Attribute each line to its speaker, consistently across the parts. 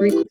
Speaker 1: Listo.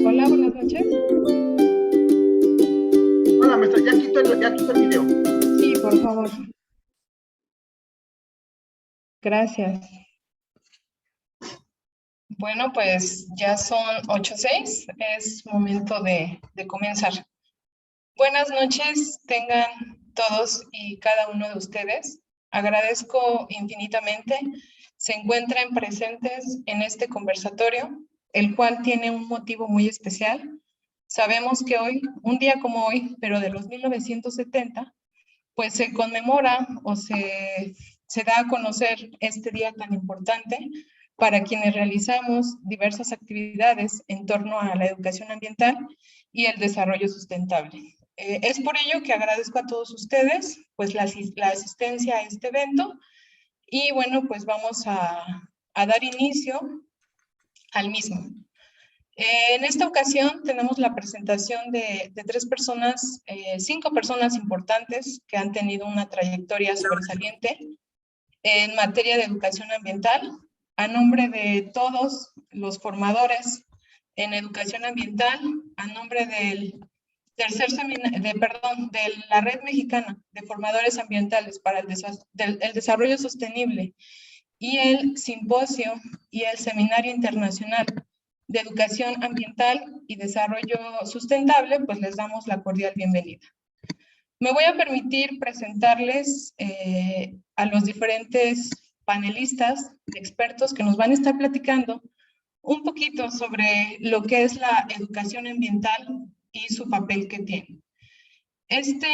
Speaker 2: Hola, buenas noches.
Speaker 3: Hola, maestra, ya quito el video.
Speaker 2: Sí, por favor. Gracias. Bueno, pues ya son 8:06, es momento de comenzar. Buenas noches, tengan todos y cada uno de ustedes. Agradezco infinitamente se encuentren presentes en este conversatorio, el cual tiene un motivo muy especial. Sabemos que hoy, un día como hoy, pero de los 1970, pues se conmemora o se da a conocer este día tan importante para quienes realizamos diversas actividades en torno a la educación ambiental y el desarrollo sustentable. Es por ello que agradezco a todos ustedes pues la asistencia a este evento y bueno, pues vamos a dar inicio al mismo. En esta ocasión tenemos la presentación de tres personas, 5 personas importantes que han tenido una trayectoria sobresaliente en materia de educación ambiental. A nombre de todos los formadores en educación ambiental, a nombre del de la Red Mexicana de Formadores Ambientales para el Desarrollo Sostenible y el Simposio y el Seminario Internacional de Educación Ambiental y Desarrollo Sustentable, pues les damos la cordial bienvenida. Me voy a permitir presentarles a los diferentes panelistas, expertos que nos van a estar platicando un poquito sobre lo que es la educación ambiental y su papel que tiene. Este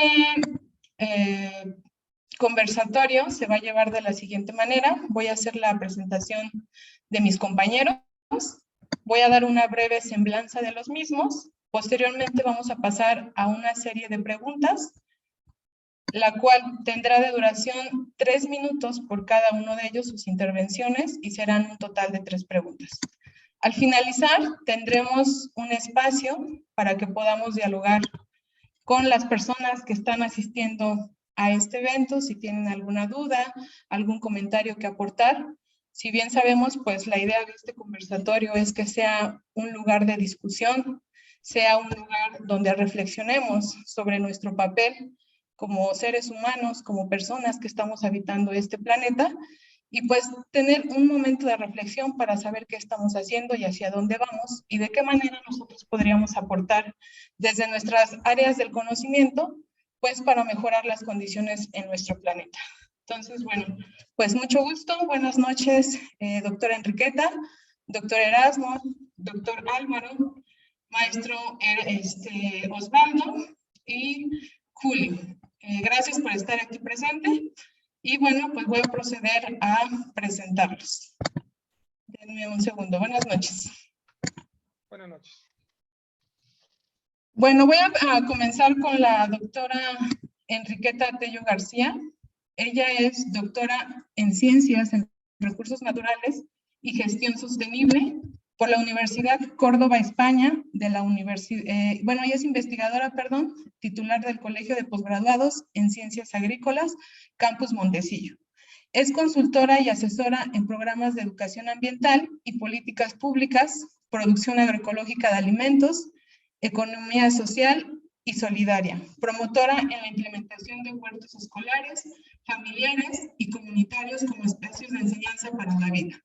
Speaker 2: conversatorio se va a llevar de la siguiente manera. Voy a hacer la presentación de mis compañeros. Voy a dar una breve semblanza de los mismos. Posteriormente vamos a pasar a una serie de preguntas, la cual tendrá de duración 3 minutos por cada uno de ellos sus intervenciones y serán un total de 3 preguntas. Al finalizar, tendremos un espacio para que podamos dialogar con las personas que están asistiendo a este evento, si tienen alguna duda, algún comentario que aportar. Si bien sabemos, pues la idea de este conversatorio es que sea un lugar de discusión, sea un lugar donde reflexionemos sobre nuestro papel como seres humanos, como personas que estamos habitando este planeta, y pues tener un momento de reflexión para saber qué estamos haciendo y hacia dónde vamos y de qué manera nosotros podríamos aportar desde nuestras áreas del conocimiento, pues para mejorar las condiciones en nuestro planeta. Entonces, bueno, pues mucho gusto, buenas noches, doctora Enriqueta, doctor Erasmo, doctor Álvaro, maestro Osvaldo y Julio. Gracias por estar aquí presente. Y bueno, pues voy a proceder a presentarlos. Denme un segundo. Buenas noches.
Speaker 3: Buenas noches.
Speaker 2: Bueno, voy a comenzar con la doctora Enriqueta Tello García. Ella es doctora en Ciencias en Recursos Naturales y Gestión Sostenible por la Universidad Córdoba, España, de la universidad, ella es investigadora, titular del Colegio de Posgraduados en Ciencias Agrícolas, Campus Montecillo. Es consultora y asesora en programas de educación ambiental y políticas públicas, producción agroecológica de alimentos, economía social y solidaria, promotora en la implementación de huertos escolares, familiares y comunitarios como espacios de enseñanza para la vida.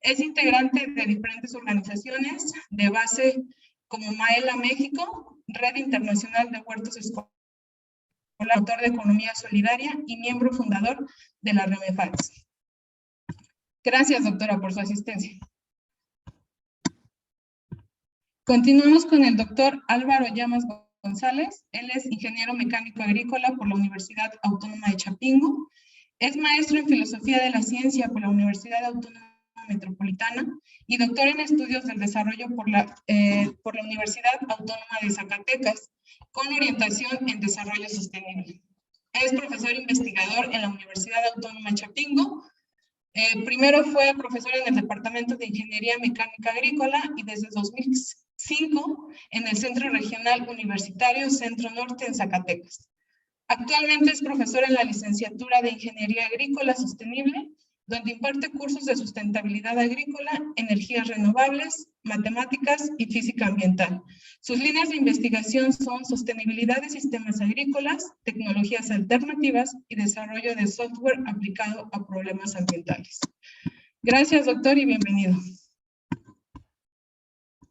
Speaker 2: Es integrante de diferentes organizaciones de base como Maela México, Red Internacional de Huertos Escolares, autor de Economía Solidaria y miembro fundador de la REMEFADS. Gracias, doctora, por su asistencia. Continuamos con el doctor Álvaro Llamas González. Él es ingeniero mecánico agrícola por la Universidad Autónoma de Chapingo. Es maestro en Filosofía de la Ciencia por la Universidad Autónoma Metropolitana y doctor en Estudios del Desarrollo por la Universidad Autónoma de Zacatecas, con orientación en Desarrollo Sostenible. Es profesor investigador en la Universidad Autónoma de Chapingo. Primero fue profesor en el Departamento de Ingeniería Mecánica Agrícola y desde 2005 en el Centro Regional Universitario Centro Norte en Zacatecas. Actualmente es profesor en la Licenciatura de Ingeniería Agrícola Sostenible, donde imparte cursos de sustentabilidad agrícola, energías renovables, matemáticas y física ambiental. Sus líneas de investigación son sostenibilidad de sistemas agrícolas, tecnologías alternativas y desarrollo de software aplicado a problemas ambientales. Gracias, doctor, y bienvenido.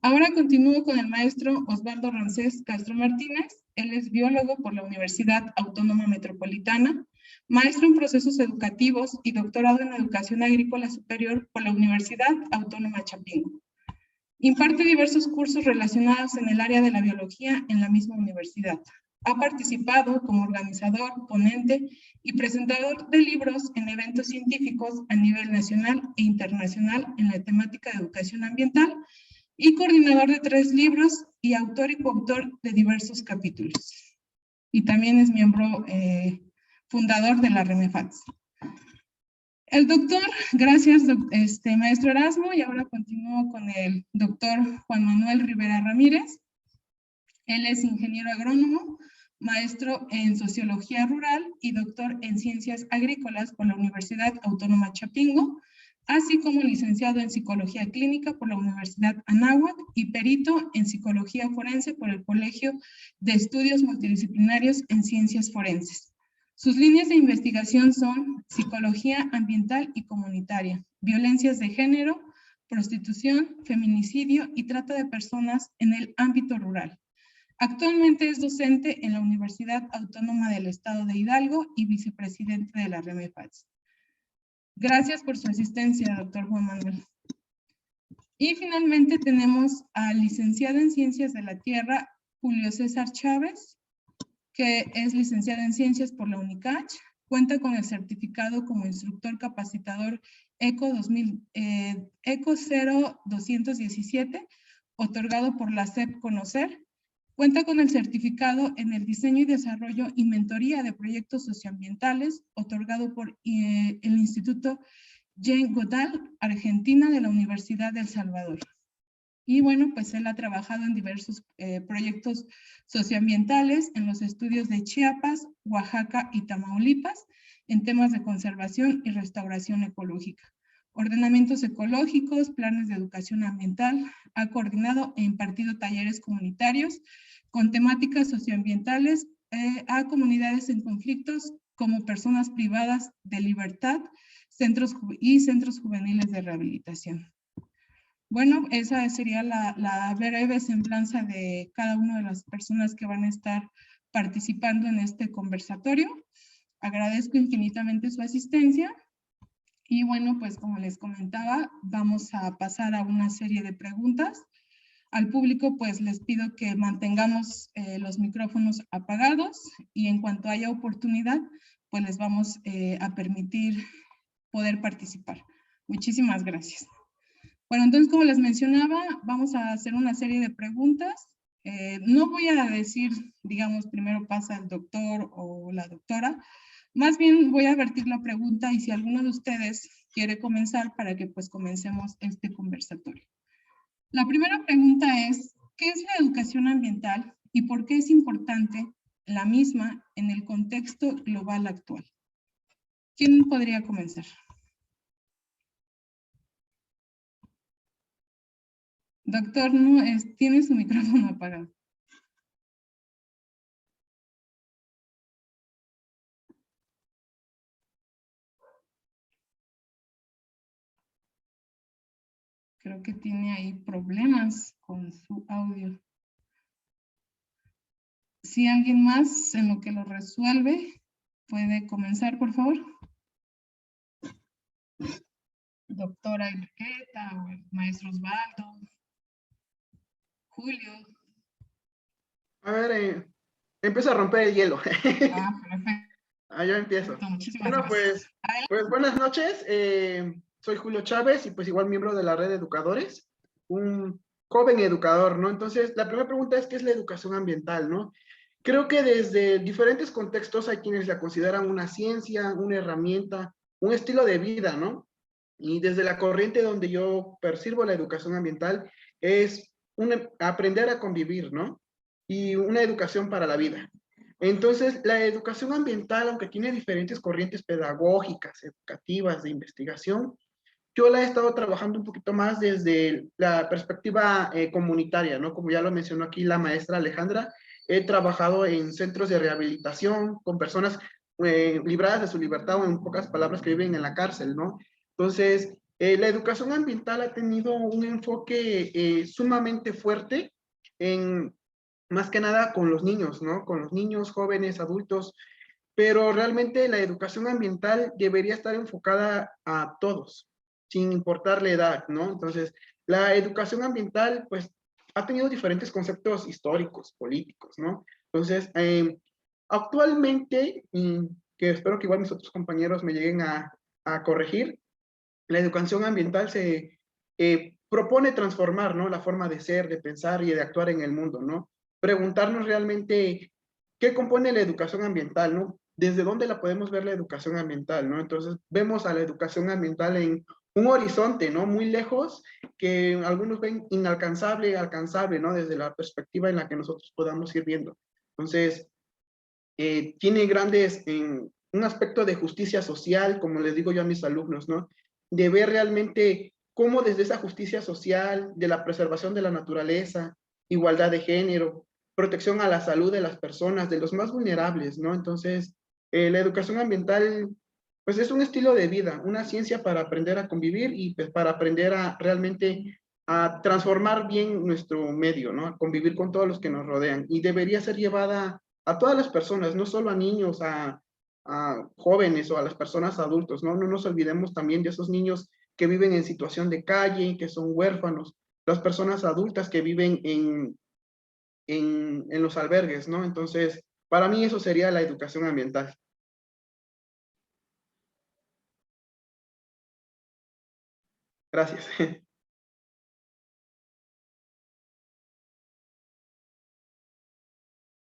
Speaker 2: Ahora continúo con el maestro Osvaldo Rancés Castro Martínez. Él es biólogo por la Universidad Autónoma Metropolitana, maestro en procesos educativos y doctorado en educación agrícola superior por la Universidad Autónoma Chapingo. Imparte diversos cursos relacionados en el área de la biología en la misma universidad. Ha participado como organizador, ponente y presentador de libros en eventos científicos a nivel nacional e internacional en la temática de educación ambiental y coordinador de 3 libros y autor y coautor de diversos capítulos. Y también es miembro fundador de la REMEFADS. El doctor, gracias, maestro Erasmo, y ahora continúo con el doctor Juan Manuel Rivera Ramírez. Él es ingeniero agrónomo, maestro en sociología rural y doctor en ciencias agrícolas por la Universidad Autónoma Chapingo, así como licenciado en psicología clínica por la Universidad Anáhuac y perito en psicología forense por el Colegio de Estudios Multidisciplinarios en Ciencias Forenses. Sus líneas de investigación son psicología ambiental y comunitaria, violencias de género, prostitución, feminicidio y trata de personas en el ámbito rural. Actualmente es docente en la Universidad Autónoma del Estado de Hidalgo y vicepresidente de la REMEFADS. Gracias por su asistencia, doctor Juan Manuel. Y finalmente tenemos al licenciado en Ciencias de la Tierra, Julio César Chávez, que es licenciado en Ciencias por la UNICACH, Cuenta con el certificado como instructor capacitador ECO 0217, otorgado por la SEP Conocer. Cuenta con el certificado en el diseño y desarrollo y mentoría de proyectos socioambientales, otorgado por el Instituto Jane Goodall, Argentina, de la Universidad de El Salvador. Y bueno, pues él ha trabajado en diversos proyectos socioambientales en los estudios de Chiapas, Oaxaca y Tamaulipas, en temas de conservación y restauración ecológica, ordenamientos ecológicos, planes de educación ambiental. Ha coordinado e impartido talleres comunitarios con temáticas socioambientales a comunidades en conflictos como personas privadas de libertad, centros juveniles de rehabilitación. Bueno, esa sería la breve semblanza de cada una de las personas que van a estar participando en este conversatorio. Agradezco infinitamente su asistencia. Y bueno, pues como les comentaba, vamos a pasar a una serie de preguntas. Al público, pues les pido que mantengamos los micrófonos apagados y en cuanto haya oportunidad, pues les vamos a permitir poder participar. Muchísimas gracias. Bueno, entonces, como les mencionaba, vamos a hacer una serie de preguntas. No voy a decir, digamos, primero pasa el doctor o la doctora. Más bien voy a vertir la pregunta y si alguno de ustedes quiere comenzar para que pues comencemos este conversatorio. La primera pregunta es, ¿qué es la educación ambiental y por qué es importante la misma en el contexto global actual? ¿Quién podría comenzar? Doctor, no, tiene su micrófono apagado. Creo que tiene ahí problemas con su audio. Si alguien más en lo que lo resuelve, puede comenzar, por favor. Doctora Enriqueta o el maestro Osvaldo. Julio.
Speaker 1: A ver, empieza a romper el hielo.
Speaker 2: Perfecto.
Speaker 1: Yo empiezo.
Speaker 2: Muchísimas
Speaker 1: bueno,
Speaker 2: gracias.
Speaker 1: pues buenas noches. Soy Julio Chávez y pues igual miembro de la red de educadores, un joven educador, ¿no? Entonces, la primera pregunta es, ¿qué es la educación ambiental, no? Creo que desde diferentes contextos hay quienes la consideran una ciencia, una herramienta, un estilo de vida, ¿no? Y desde la corriente donde yo percibo la educación ambiental es aprender a convivir, ¿no? Y una educación para la vida. Entonces, la educación ambiental, aunque tiene diferentes corrientes pedagógicas, educativas, de investigación, yo la he estado trabajando un poquito más desde la perspectiva comunitaria, ¿no? Como ya lo mencionó aquí la maestra Alejandra, he trabajado en centros de rehabilitación con personas libradas de su libertad o en pocas palabras que viven en la cárcel, ¿no? Entonces, la educación ambiental ha tenido un enfoque sumamente fuerte en, más que nada con los niños, ¿no? Con los niños, jóvenes, adultos, pero realmente la educación ambiental debería estar enfocada a todos, sin importar la edad, ¿no? Entonces, la educación ambiental, pues, ha tenido diferentes conceptos históricos, políticos, ¿no? Entonces, actualmente, que espero que igual mis otros compañeros me lleguen a corregir, la educación ambiental se propone transformar, ¿no? La forma de ser, de pensar y de actuar en el mundo, ¿no? Preguntarnos realmente qué compone la educación ambiental, ¿no? ¿Desde dónde la podemos ver la educación ambiental, ¿no? Entonces, vemos a la educación ambiental en un horizonte, ¿no? Muy lejos, que algunos ven inalcanzable, alcanzable, ¿no? Desde la perspectiva en la que nosotros podamos ir viendo. Entonces, tiene grandes, un aspecto de justicia social, como les digo yo a mis alumnos, ¿no? De ver realmente cómo desde esa justicia social, de la preservación de la naturaleza, igualdad de género, protección a la salud de las personas, de los más vulnerables, ¿no? Entonces, la educación ambiental, pues es un estilo de vida, una ciencia para aprender a convivir y pues, para aprender a realmente a transformar bien nuestro medio, ¿no? A convivir con todos los que nos rodean. Y debería ser llevada a todas las personas, no solo a niños, a jóvenes o a las personas adultos, ¿no? No nos olvidemos también de esos niños que viven en situación de calle, que son huérfanos, las personas adultas que viven en los albergues, ¿no? Entonces, para mí eso sería la educación ambiental. Gracias.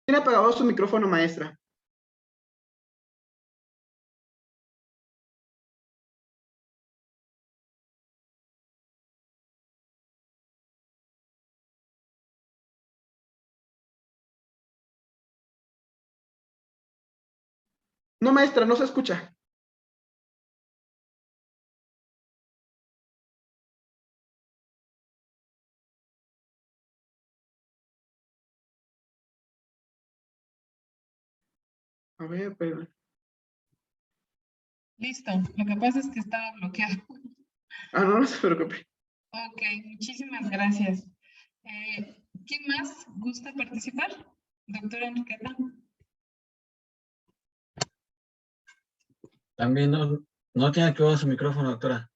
Speaker 1: Tiene apagado su micrófono, maestra. No, maestra, no se escucha. A ver, pero...
Speaker 2: Listo, lo que pasa es que estaba bloqueado.
Speaker 1: Ah, no, no se preocupe.
Speaker 2: Ok, muchísimas gracias. ¿Quién más gusta participar? Doctora Enriqueta.
Speaker 4: También no tiene activado su micrófono, doctora.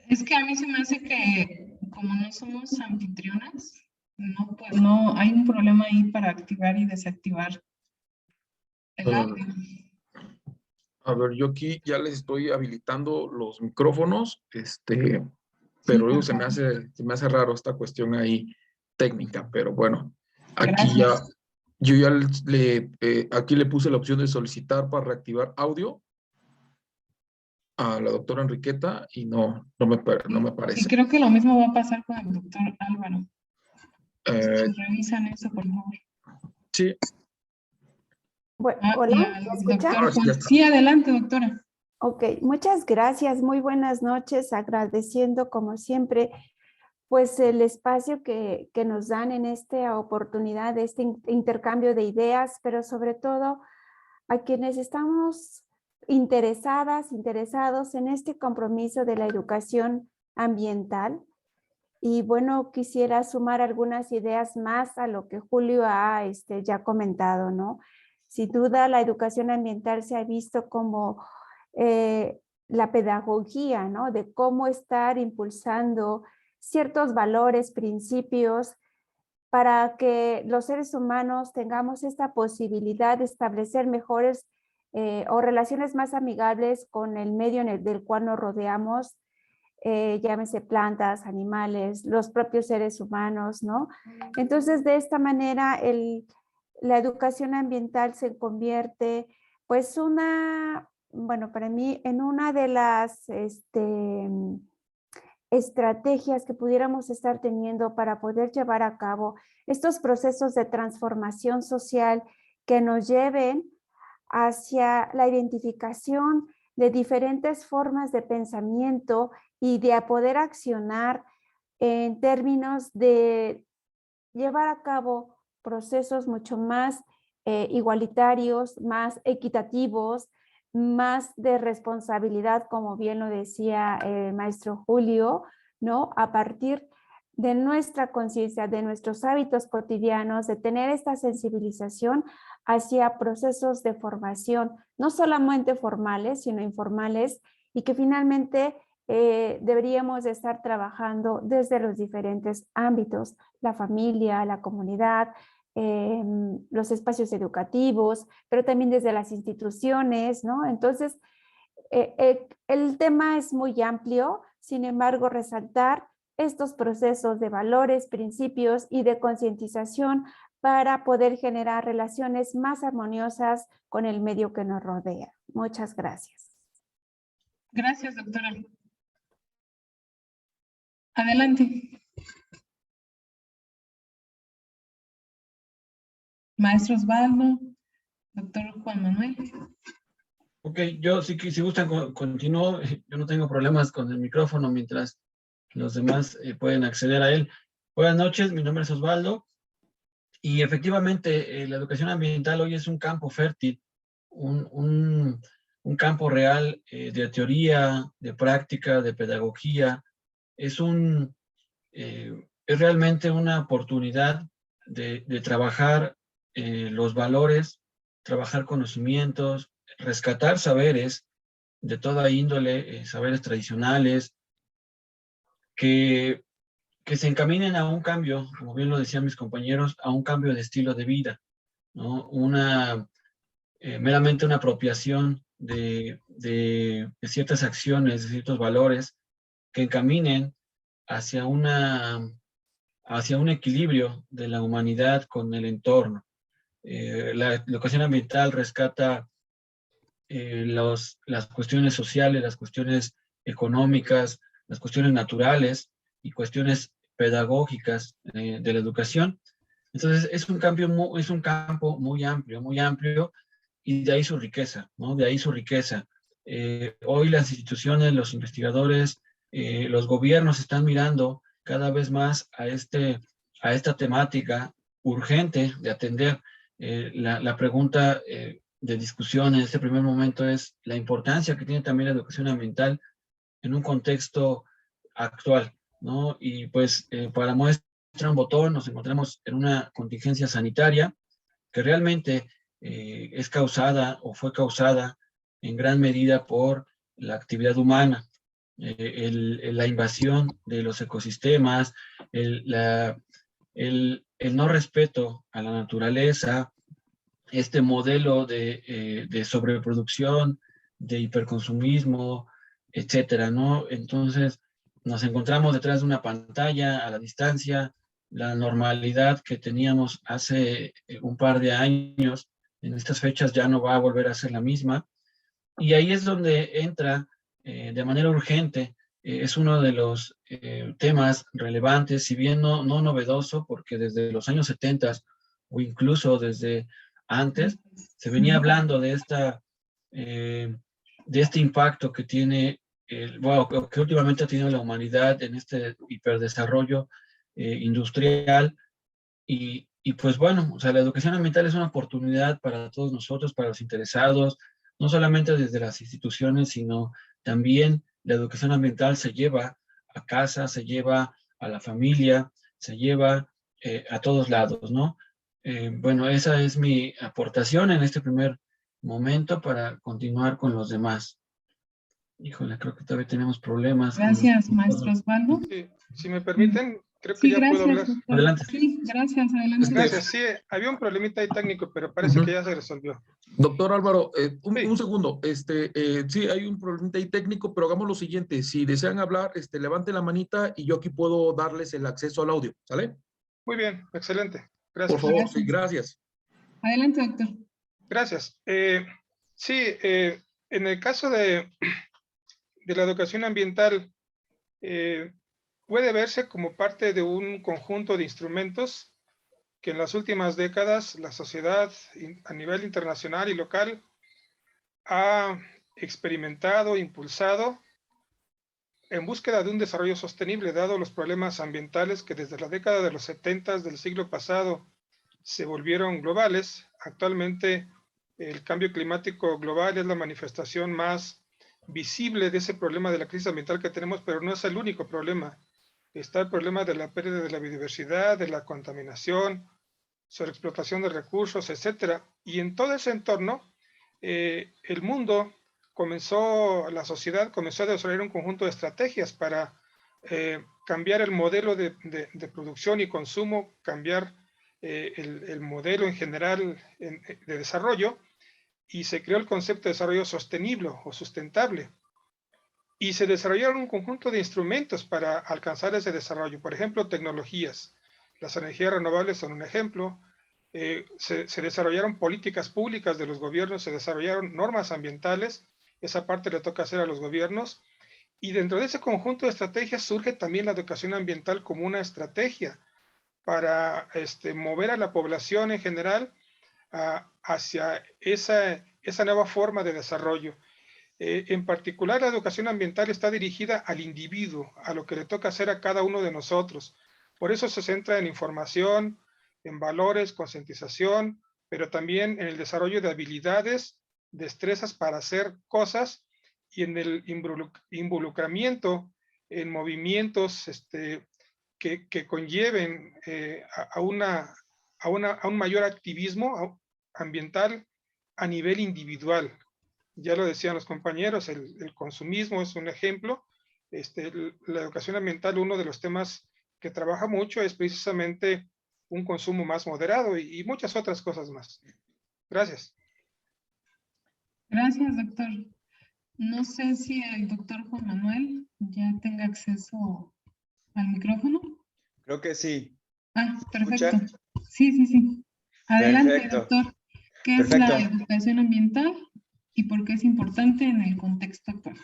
Speaker 2: Es que a mí se me hace que como no somos anfitrionas, no, pues no, hay un problema ahí para activar y desactivar el audio.
Speaker 3: A ver, yo aquí ya les estoy habilitando los micrófonos, pero digo,
Speaker 2: por favor.
Speaker 3: se me hace raro esta cuestión ahí técnica, pero bueno, aquí
Speaker 2: Gracias.
Speaker 3: yo ya aquí le puse la opción de solicitar para reactivar audio a la doctora Enriqueta y no me
Speaker 2: Y
Speaker 3: parece.
Speaker 2: creo que lo mismo va a pasar con el doctor Álvaro.
Speaker 3: Eh,
Speaker 2: Si revisan eso, por favor.
Speaker 3: sí,
Speaker 5: Bueno,
Speaker 2: Ah,
Speaker 5: hola,
Speaker 2: y
Speaker 5: ¿me
Speaker 2: al
Speaker 5: escuchan?
Speaker 2: doctor
Speaker 3: ahora sí ya
Speaker 2: Juan.
Speaker 3: está.
Speaker 2: Sí, adelante, doctora.
Speaker 5: Ok, muchas gracias, muy buenas noches, agradeciendo como siempre pues el espacio que nos dan en esta oportunidad de este intercambio de ideas, pero sobre todo a quienes estamos interesados en este compromiso de la educación ambiental. Y bueno, quisiera sumar algunas ideas más a lo que Julio ha ya comentado, ¿no? Sin duda, la educación ambiental se ha visto como la pedagogía, ¿no? De cómo estar impulsando ciertos valores, principios, para que los seres humanos tengamos esta posibilidad de establecer mejores o relaciones más amigables con el medio del cual nos rodeamos, llámese plantas, animales, los propios seres humanos, ¿no? Entonces, de esta manera, la educación ambiental se convierte, pues, bueno, para mí, en una de las estrategias que pudiéramos estar teniendo para poder llevar a cabo estos procesos de transformación social que nos lleven hacia la identificación de diferentes formas de pensamiento y de poder accionar en términos de llevar a cabo procesos mucho más igualitarios, más equitativos, más de responsabilidad, como bien lo decía el maestro Julio, ¿no? A partir de nuestra conciencia, de nuestros hábitos cotidianos, de tener esta sensibilización hacia procesos de formación, no solamente formales, sino informales, y que finalmente deberíamos de estar trabajando desde los diferentes ámbitos, la familia, la comunidad, los espacios educativos, pero también desde las instituciones, ¿no? Entonces, el tema es muy amplio, sin embargo, resaltar estos procesos de valores, principios y de concientización para poder generar relaciones más armoniosas con el medio que nos rodea. Muchas gracias.
Speaker 2: Gracias, doctora. Adelante. Maestro Osvaldo, doctor Juan Manuel.
Speaker 4: Ok, yo si gustan continúo. Yo no tengo problemas con el micrófono mientras los demás pueden acceder a él. Buenas noches, mi nombre es Osvaldo y efectivamente la educación ambiental hoy es un campo fértil, un campo real de teoría, de práctica, de pedagogía. Es realmente una oportunidad de trabajar los valores, trabajar conocimientos, rescatar saberes de toda índole, saberes tradicionales, que se encaminen a un cambio, como bien lo decían mis compañeros, a un cambio de estilo de vida, ¿no? Meramente una apropiación de ciertas acciones, de ciertos valores que encaminen hacia un equilibrio de la humanidad con el entorno. La educación ambiental rescata las cuestiones sociales, las cuestiones económicas, las cuestiones naturales y cuestiones pedagógicas de la educación. Entonces, es un campo muy amplio, y de ahí su riqueza, ¿no? De ahí su riqueza. Hoy las instituciones, los investigadores, los gobiernos están mirando cada vez más a esta temática urgente de atender. La pregunta de discusión en este primer momento es la importancia que tiene también la educación ambiental en un contexto actual, ¿no? Y pues para muestra un botón, nos encontramos en una contingencia sanitaria que realmente es causada o fue causada en gran medida por la actividad humana, la invasión de los ecosistemas, el no respeto a la naturaleza, este modelo de sobreproducción, de hiperconsumismo, etcétera, ¿no? Entonces, nos encontramos detrás de una pantalla a la distancia. La normalidad que teníamos hace un par de años, en estas fechas ya no va a volver a ser la misma. Y ahí es donde entra de manera urgente, es uno de los temas relevantes, si bien no novedoso, porque desde los años 70 o incluso desde antes, se venía hablando de este impacto que tiene, que últimamente ha tenido la humanidad en este hiperdesarrollo industrial. Y pues bueno, o sea, la educación ambiental es una oportunidad para todos nosotros, para los interesados, no solamente desde las instituciones, sino también la educación ambiental se lleva a casa, se lleva a la familia, se lleva a todos lados, ¿no? Bueno, esa es mi aportación en este primer momento para continuar con los demás. Híjole, creo que todavía tenemos problemas.
Speaker 2: Gracias, maestro Osvaldo.
Speaker 6: Sí, si me permiten, creo que
Speaker 2: Sí,
Speaker 6: ya puedo hablar.
Speaker 2: gracias, doctor.
Speaker 4: Adelante.
Speaker 2: Sí, gracias, adelante.
Speaker 6: Gracias, sí, había un problemita ahí técnico, pero parece que ya se resolvió.
Speaker 3: Doctor Álvaro,
Speaker 6: Sí.
Speaker 3: un segundo. Sí, hay un problemita ahí técnico, pero hagamos lo siguiente. Si desean hablar, levanten la manita y yo aquí puedo darles el acceso al audio, ¿sale?
Speaker 6: Muy bien, excelente.
Speaker 3: Por
Speaker 6: Gracias.
Speaker 3: favor, sí, gracias.
Speaker 2: Adelante, doctor.
Speaker 6: Gracias. Sí, en el caso de la educación ambiental, puede verse como parte de un conjunto de instrumentos que en las últimas décadas la sociedad a nivel internacional y local ha experimentado, impulsado en búsqueda de un desarrollo sostenible, dado los problemas ambientales que desde la década de los 70 del siglo pasado se volvieron globales. Actualmente el cambio climático global es la manifestación más visible de ese problema de la crisis ambiental que tenemos, pero no es el único problema. Está el problema de la pérdida de la biodiversidad, de la contaminación, sobreexplotación de recursos, etcétera. Y en todo ese entorno, el mundo la sociedad comenzó a desarrollar un conjunto de estrategias para cambiar el modelo de producción y consumo, cambiar el modelo en general de desarrollo, y se creó el concepto de desarrollo sostenible o sustentable. Y se desarrollaron un conjunto de instrumentos para alcanzar ese desarrollo. Por ejemplo, tecnologías. Las energías renovables son un ejemplo. Se desarrollaron políticas públicas de los gobiernos, se desarrollaron normas ambientales. Esa parte le toca hacer a los gobiernos. Y dentro de ese conjunto de estrategias surge también la educación ambiental como una estrategia para mover a la población en general hacia esa nueva forma de desarrollo. En particular, la educación ambiental está dirigida al individuo, a lo que le toca hacer a cada uno de nosotros. Por eso se centra en información, en valores, concientización, pero también en el desarrollo de habilidades, destrezas para hacer cosas y en el involucramiento en movimientos que conlleven a un mayor activismo ambiental a nivel individual. Ya lo decían los compañeros, el consumismo es un ejemplo. La educación ambiental, uno de los temas que trabaja mucho es precisamente un consumo más moderado y muchas otras cosas más. Gracias.
Speaker 2: Gracias, doctor. No sé si el doctor Juan Manuel ya tenga acceso al micrófono.
Speaker 7: Creo que sí.
Speaker 2: Ah,
Speaker 7: ¿Escucha?
Speaker 2: perfecto. Sí. Adelante,
Speaker 7: Perfecto.
Speaker 2: doctor. ¿Qué es
Speaker 7: Perfecto.
Speaker 2: la educación ambiental y por qué es importante en el contexto actual?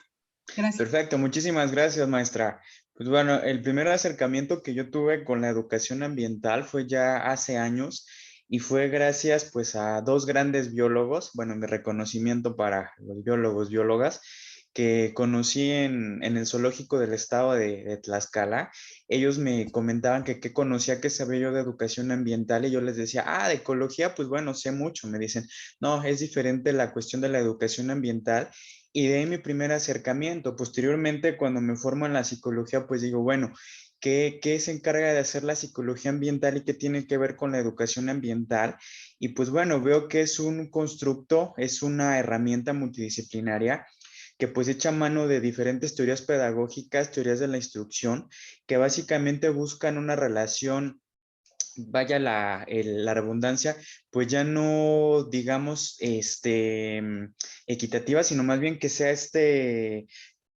Speaker 2: Gracias.
Speaker 7: Perfecto, muchísimas gracias, maestra. Pues bueno, el primer acercamiento que yo tuve con la educación ambiental fue ya hace años y fue gracias pues a dos grandes biólogos, bueno, mi reconocimiento para los biólogos, biólogas, que conocí en el zoológico del estado de Tlaxcala. Ellos me comentaban que qué conocía, qué sabía yo de educación ambiental y yo les decía, de ecología, pues bueno, sé mucho. Me dicen, no, es diferente la cuestión de la educación ambiental. Y de ahí mi primer acercamiento. Posteriormente, cuando me formo en la psicología, pues digo, bueno, ¿qué se encarga de hacer la psicología ambiental y qué tiene que ver con la educación ambiental? Y pues bueno, veo que es un constructo, es una herramienta multidisciplinaria que pues echa mano de diferentes teorías pedagógicas, teorías de la instrucción, que básicamente buscan una relación, vaya la redundancia, pues ya no digamos equitativa, sino más bien que sea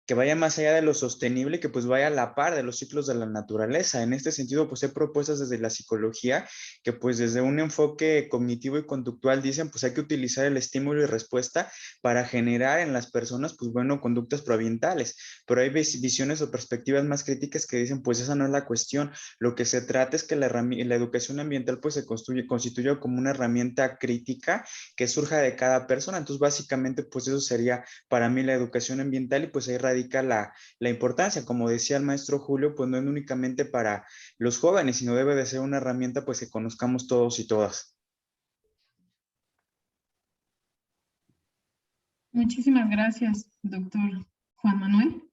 Speaker 7: que vaya más allá de lo sostenible, que pues vaya a la par de los ciclos de la naturaleza. En este sentido, pues hay propuestas desde la psicología que pues desde un enfoque cognitivo y conductual dicen pues hay que utilizar el estímulo y respuesta para generar en las personas pues bueno, conductas proambientales. Pero hay visiones o perspectivas más críticas que dicen pues esa no es la cuestión. Lo que se trata es que la educación ambiental pues se constituya como una herramienta crítica que surja de cada persona. Entonces básicamente pues eso sería para mí la educación ambiental y pues ahí radica la importancia. Como decía el maestro Julio, pues no es únicamente para los jóvenes, sino debe de ser una herramienta pues que conozcamos todos y todas.
Speaker 2: Muchísimas gracias, doctor Juan Manuel.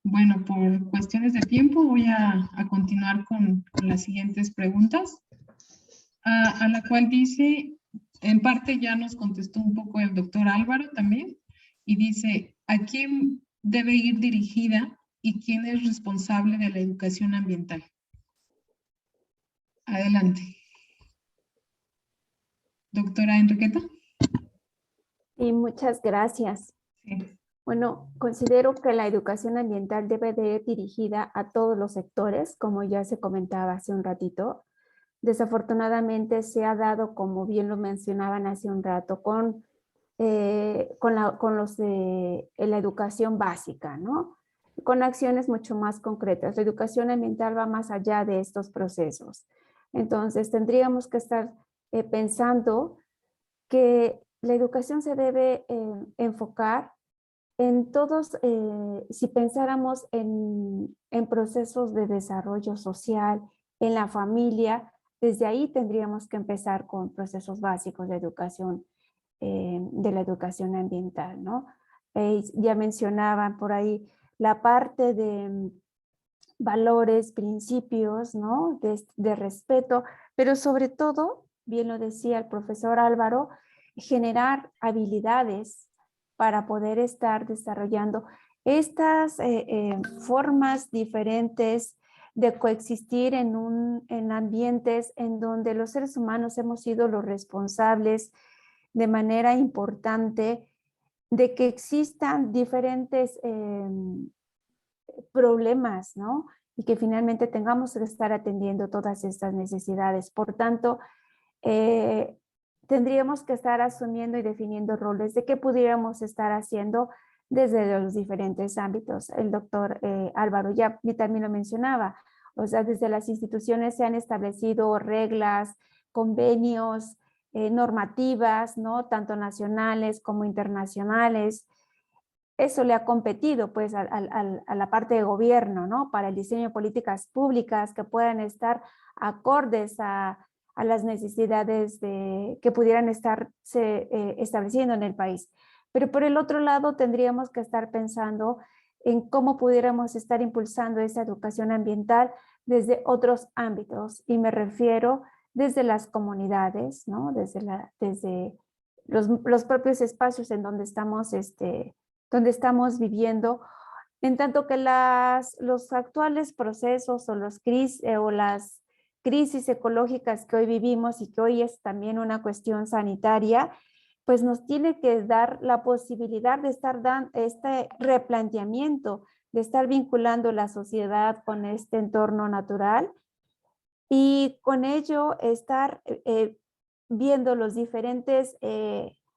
Speaker 2: Bueno, por cuestiones de tiempo voy a continuar con las siguientes preguntas, a la cual dice, en parte ya nos contestó un poco el doctor Álvaro también, y dice, ¿a quién debe ir dirigida y quién es responsable de la educación ambiental? Adelante. Doctora Enriqueta.
Speaker 5: Y muchas gracias.
Speaker 2: Sí.
Speaker 5: Bueno, considero que la educación ambiental debe de ir dirigida a todos los sectores, como ya se comentaba hace un ratito. Desafortunadamente se ha dado, como bien lo mencionaban hace un rato, con los de la educación básica, ¿no? Con acciones mucho más concretas. La educación ambiental va más allá de estos procesos. Entonces, tendríamos que estar pensando que la educación se debe enfocar en todos, si pensáramos en procesos de desarrollo social, en la familia, desde ahí tendríamos que empezar con procesos básicos de la educación ambiental, ¿no? Ya mencionaban por ahí la parte de valores, principios, ¿no? De respeto, pero sobre todo, bien lo decía el profesor Álvaro, generar habilidades para poder estar desarrollando estas formas diferentes de coexistir en ambientes en donde los seres humanos hemos sido los responsables de manera importante de que existan diferentes problemas, ¿no? Y que finalmente tengamos que estar atendiendo todas estas necesidades. Por tanto, tendríamos que estar asumiendo y definiendo roles de qué pudiéramos estar haciendo desde los diferentes ámbitos. El doctor Álvaro ya también lo mencionaba, o sea, desde las instituciones se han establecido reglas, convenios, normativas, ¿no? Tanto nacionales como internacionales. Eso le ha competido pues a la parte de gobierno, ¿no? Para el diseño de políticas públicas que puedan estar acordes a las necesidades que pudieran estarse estableciendo en el país. Pero por el otro lado tendríamos que estar pensando en cómo pudiéramos estar impulsando esa educación ambiental desde otros ámbitos, y me refiero desde las comunidades, ¿no? Desde los propios espacios en donde estamos viviendo, en tanto que los actuales procesos o las crisis ecológicas que hoy vivimos y que hoy es también una cuestión sanitaria, pues nos tiene que dar la posibilidad de estar dando este replanteamiento de estar vinculando la sociedad con este entorno natural y con ello estar viendo los diferentes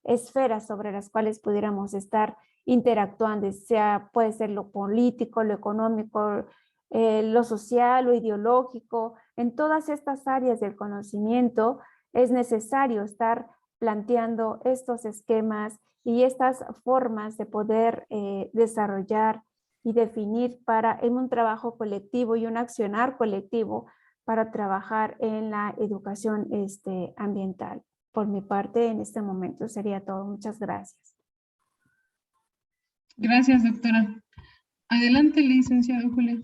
Speaker 5: esferas sobre las cuales pudiéramos estar interactuando, sea puede ser lo político, lo económico, lo social, lo ideológico. En todas estas áreas del conocimiento es necesario estar planteando estos esquemas y estas formas de poder desarrollar y definir en un trabajo colectivo y un accionar colectivo para trabajar en la educación ambiental. Por mi parte, en este momento sería todo. Muchas gracias.
Speaker 2: Gracias, doctora. Adelante, licenciado Julio.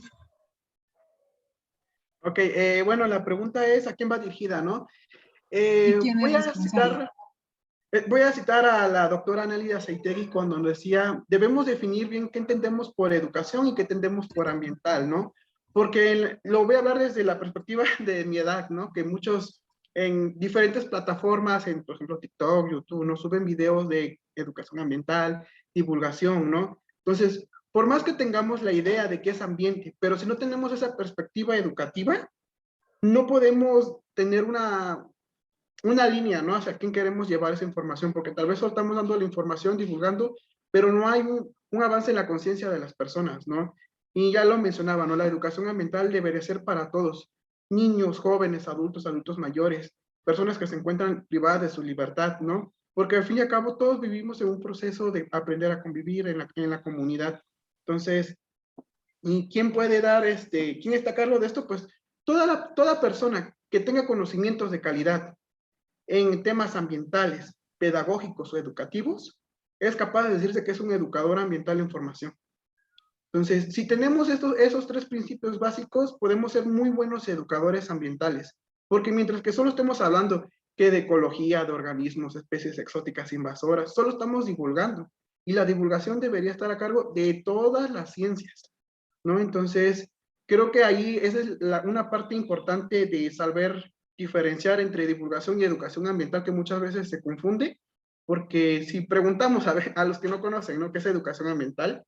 Speaker 1: Ok, bueno, la pregunta es ¿a quién va dirigida, no?
Speaker 2: ¿Y quién
Speaker 1: Voy
Speaker 2: es
Speaker 1: a
Speaker 2: responsable?
Speaker 1: voy a citar a la doctora Nelly Aceitegui cuando nos decía, debemos definir bien qué entendemos por educación y qué entendemos por ambiental, ¿no? Porque lo voy a hablar desde la perspectiva de mi edad, ¿no? Que muchos en diferentes plataformas, por ejemplo, TikTok, YouTube, ¿no? Suben videos de educación ambiental, divulgación, ¿no? Entonces, por más que tengamos la idea de qué es ambiente, pero si no tenemos esa perspectiva educativa, no podemos tener una línea, ¿no? Hacia quién queremos llevar esa información, porque tal vez solo estamos dando la información, divulgando, pero no hay un avance en la conciencia de las personas, ¿no? Y ya lo mencionaba, ¿no? La educación ambiental debería ser para todos, niños, jóvenes, adultos mayores, personas que se encuentran privadas de su libertad, ¿no? Porque al fin y al cabo todos vivimos en un proceso de aprender a convivir en la comunidad. Entonces, ¿y quién puede dar, quién está a cargo de esto? Pues toda persona que tenga conocimientos de calidad en temas ambientales, pedagógicos o educativos, es capaz de decirse que es un educador ambiental en formación. Entonces, si tenemos esos tres principios básicos, podemos ser muy buenos educadores ambientales, porque mientras que solo estemos hablando que de ecología, de organismos, especies exóticas invasoras, solo estamos divulgando, y la divulgación debería estar a cargo de todas las ciencias, ¿no? Entonces, creo que ahí esa es una parte importante de saber diferenciar entre divulgación y educación ambiental, que muchas veces se confunde, porque si preguntamos a los que no conocen, ¿no?, qué es educación ambiental,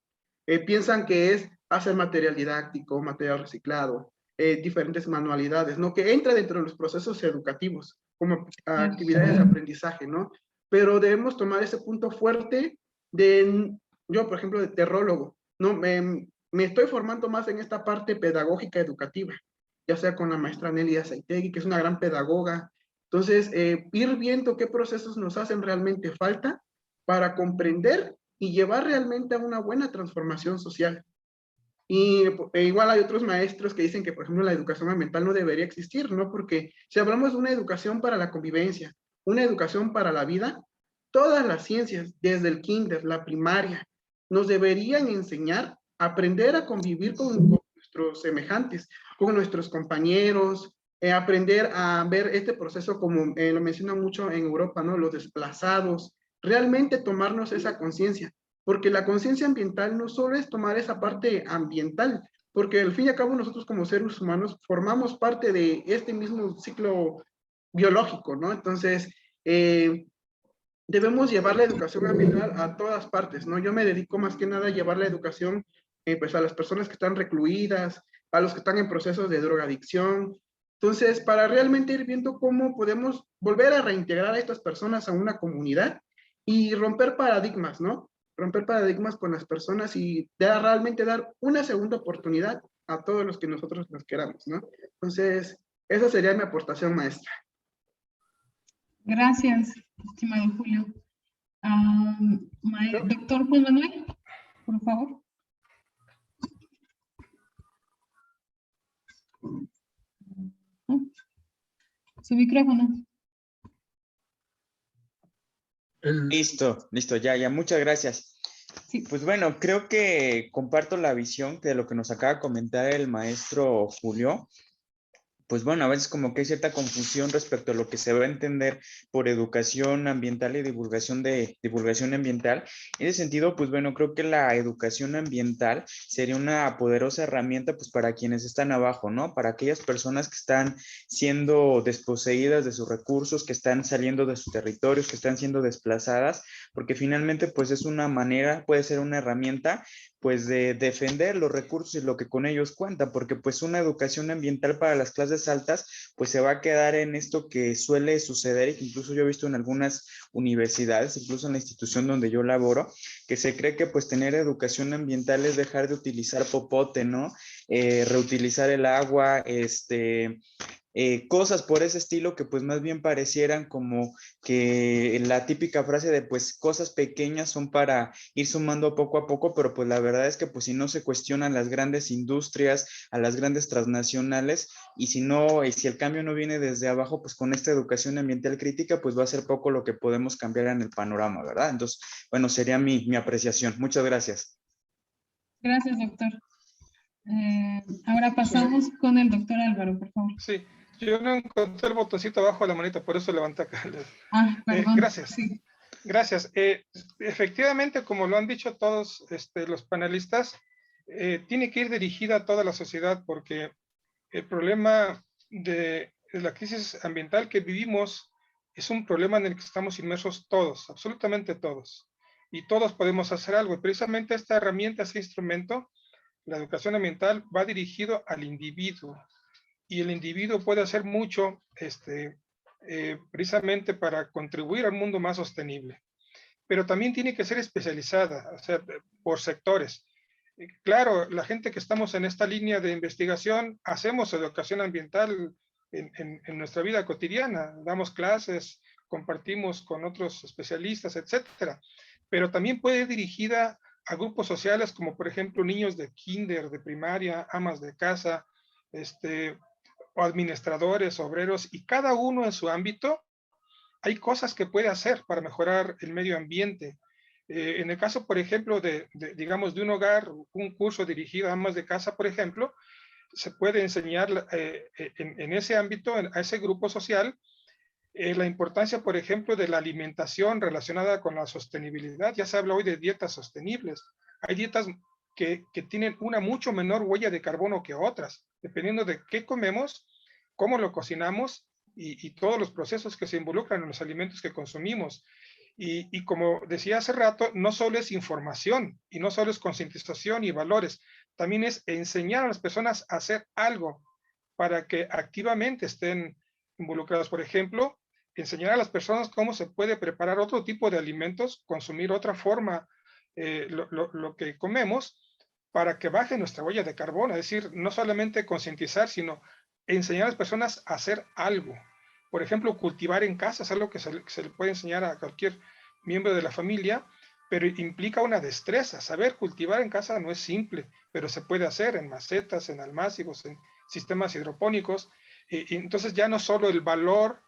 Speaker 1: piensan que es hacer material didáctico, material reciclado, diferentes manualidades, ¿no?, que entra dentro de los procesos educativos como actividades de aprendizaje, ¿no? Pero debemos tomar ese punto fuerte yo, por ejemplo, de terrólogo, ¿no? Me estoy formando más en esta parte pedagógica educativa, ya sea con la maestra Nelly Aceitegui, que es una gran pedagoga. Entonces, ir viendo qué procesos nos hacen realmente falta para comprender y llevar realmente a una buena transformación social. Y igual hay otros maestros que dicen que, por ejemplo, la educación ambiental no debería existir, ¿no? Porque si hablamos de una educación para la convivencia, una educación para la vida, todas las ciencias, desde el kinder, la primaria, nos deberían enseñar a aprender a convivir con nuestros semejantes, con nuestros compañeros, aprender a ver este proceso como lo mencionan mucho en Europa, ¿no? Los desplazados, realmente tomarnos esa conciencia, porque la conciencia ambiental no solo es tomar esa parte ambiental, porque al fin y al cabo nosotros como seres humanos formamos parte de este mismo ciclo biológico, ¿no? Entonces, debemos llevar la educación ambiental a todas partes, ¿no? Yo me dedico más que nada a llevar la educación pues a las personas que están recluidas, a los que están en procesos de drogadicción. Entonces, para realmente ir viendo cómo podemos volver a reintegrar a estas personas a una comunidad y romper paradigmas, ¿no? Romper paradigmas con las personas y realmente dar una segunda oportunidad a todos los que nosotros nos queramos, ¿no? Entonces, esa sería mi aportación, maestra.
Speaker 2: Gracias, estimado Julio. Doctor Juan Manuel, por favor. Su micrófono.
Speaker 7: Listo, ya, muchas gracias.
Speaker 2: Sí.
Speaker 7: Pues bueno, creo que comparto la visión de lo que nos acaba de comentar el maestro Julio. Pues bueno, a veces como que hay cierta confusión respecto a lo que se va a entender por educación ambiental y divulgación ambiental. En ese sentido, pues bueno, creo que la educación ambiental sería una poderosa herramienta pues para quienes están abajo, ¿no? Para aquellas personas que están siendo desposeídas de sus recursos, que están saliendo de sus territorios, que están siendo desplazadas, porque finalmente pues es una manera, puede ser una herramienta pues de defender los recursos y lo que con ellos cuenta, porque pues una educación ambiental para las clases altas pues se va a quedar en esto que suele suceder y que incluso yo he visto en algunas universidades, incluso en la institución donde yo laboro, que se cree que pues tener educación ambiental es dejar de utilizar popote, ¿no? Reutilizar el agua, cosas por ese estilo que pues más bien parecieran como que la típica frase de pues cosas pequeñas son para ir sumando poco a poco, pero pues la verdad es que pues si no se cuestionan las grandes industrias, a las grandes transnacionales, y si no, y si el cambio no viene desde abajo, pues con esta educación ambiental crítica pues va a ser poco lo que podemos cambiar en el panorama, ¿verdad? Entonces, bueno, sería mi apreciación. Muchas gracias.
Speaker 2: Gracias, doctor. Ahora pasamos con el doctor Álvaro, por favor.
Speaker 6: Sí, yo no encontré el botoncito abajo de la manita, por eso levanté acá.
Speaker 2: Perdón.
Speaker 6: Gracias.
Speaker 2: Sí.
Speaker 6: Gracias. Efectivamente, como lo han dicho todos los panelistas, tiene que ir dirigida a toda la sociedad porque el problema de la crisis ambiental que vivimos es un problema en el que estamos inmersos todos, absolutamente todos. Y todos podemos hacer algo. Y precisamente esta herramienta, este instrumento, la educación ambiental, va dirigido al individuo. Y el individuo puede hacer mucho precisamente para contribuir a un mundo más sostenible. Pero también tiene que ser especializada, o sea, por sectores. Claro, la gente que estamos en esta línea de investigación, hacemos educación ambiental en nuestra vida cotidiana, damos clases, compartimos con otros especialistas, etcétera. Pero también puede ir dirigida a grupos sociales como, por ejemplo, niños de kinder, de primaria, amas de casa, o administradores, obreros, y cada uno en su ámbito, hay cosas que puede hacer para mejorar el medio ambiente. En el caso, por ejemplo, digamos, de un hogar, un curso dirigido a amas de casa, por ejemplo, se puede enseñar en ese ámbito, a ese grupo social, la importancia, por ejemplo, de la alimentación relacionada con la sostenibilidad. Ya se habla hoy de dietas sostenibles. Hay dietas que tienen una mucho menor huella de carbono que otras, dependiendo de qué comemos, cómo lo cocinamos y todos los procesos que se involucran en los alimentos que consumimos. Y como decía hace rato, no solo es información y no solo es concientización y valores, también es enseñar a las personas a hacer algo para que activamente estén involucrados. Por ejemplo, enseñar a las personas cómo se puede preparar otro tipo de alimentos, consumir otra forma lo que comemos para que baje nuestra huella de carbono. Es decir, no solamente concientizar, sino enseñar a las personas a hacer algo. Por ejemplo, cultivar en casa es algo que se le puede enseñar a cualquier miembro de la familia, pero implica una destreza. Saber cultivar en casa no es simple, pero se puede hacer en macetas, en almácigos, en sistemas hidropónicos. Y entonces ya no solo el valor,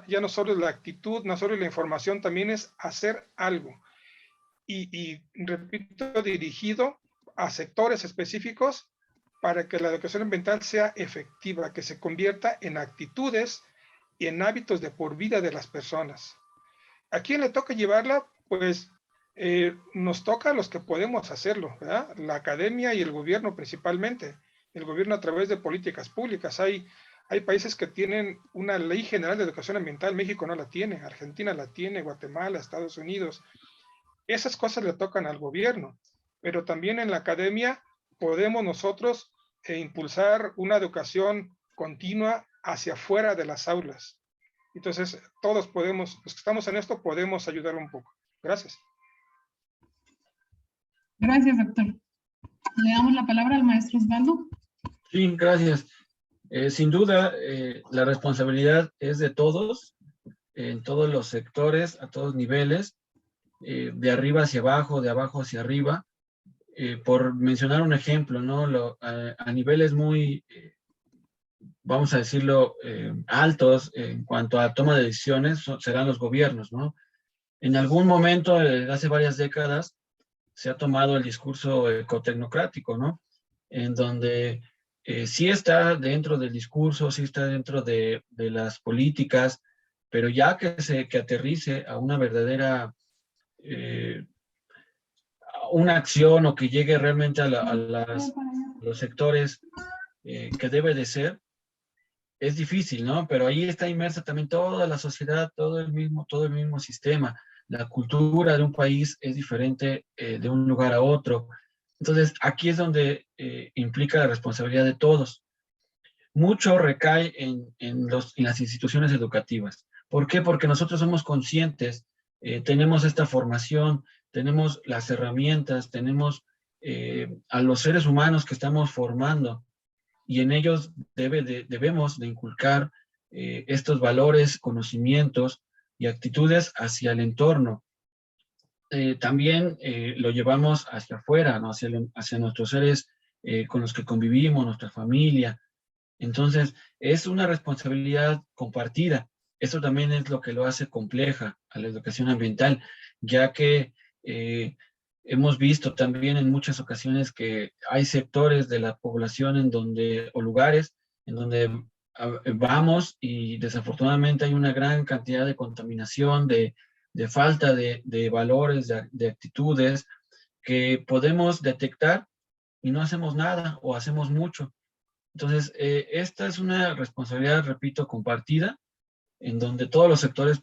Speaker 6: ya no solo la actitud, no solo la información, también es hacer algo. Y repito, dirigido a sectores específicos para que la educación ambiental sea efectiva, que se convierta en actitudes y en hábitos de por vida de las personas. ¿A quién le toca llevarla? Pues nos toca a los que podemos hacerlo, ¿verdad? La academia y el gobierno principalmente. El gobierno a través de políticas públicas. Hay países que tienen una ley general de educación ambiental. México no la tiene, Argentina la tiene, Guatemala, Estados Unidos. Esas cosas le tocan al gobierno, pero también en la academia podemos nosotros impulsar una educación continua hacia afuera de las aulas. Entonces, todos podemos, los que estamos en esto, podemos ayudar un poco. Gracias.
Speaker 2: Gracias, doctor. Le damos la palabra al maestro Osvaldo.
Speaker 4: Sí, gracias. Sin duda, la responsabilidad es de todos, en todos los sectores, a todos niveles, de arriba hacia abajo, de abajo hacia arriba. Por mencionar un ejemplo, ¿no? A niveles muy, vamos a decirlo, altos en cuanto a toma de decisiones, serán los gobiernos, ¿no? En algún momento, hace varias décadas, se ha tomado el discurso ecotecnocrático, ¿no? En donde sí está dentro del discurso, sí está dentro de las políticas, pero ya que aterrice a una verdadera una acción o que llegue realmente a los sectores que debe de ser, es difícil, ¿no? Pero ahí está inmersa también toda la sociedad, todo el mismo sistema. La cultura de un país es diferente de un lugar a otro. Entonces, aquí es donde implica la responsabilidad de todos. Mucho recae en las instituciones educativas. ¿Por qué? Porque nosotros somos conscientes, tenemos esta formación, tenemos las herramientas, tenemos a los seres humanos que estamos formando, y en ellos debemos de inculcar estos valores, conocimientos y actitudes hacia el entorno. También lo llevamos hacia afuera, ¿no? Hacia nuestros seres con los que convivimos, nuestra familia. Entonces, es una responsabilidad compartida. Eso también es lo que lo hace compleja a la educación ambiental, ya que hemos visto también en muchas ocasiones que hay sectores de la población o lugares en donde vamos y desafortunadamente hay una gran cantidad de contaminación, de falta de valores, de actitudes que podemos detectar y no hacemos nada o hacemos mucho. Entonces, esta es una responsabilidad, repito, compartida, en donde todos los sectores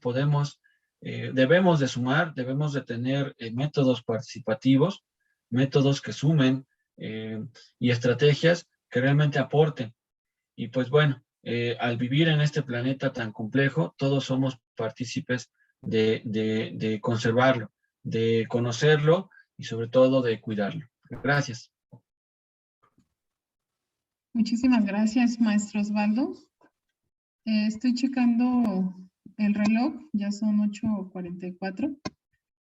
Speaker 4: debemos de sumar, debemos de tener métodos participativos, métodos que sumen y estrategias que realmente aporten. Y pues bueno, al vivir en este planeta tan complejo, todos somos partícipes de conservarlo, de conocerlo y sobre todo de cuidarlo. Gracias.
Speaker 2: Muchísimas gracias, maestro Osvaldo. Estoy checando el reloj, ya son 8:44.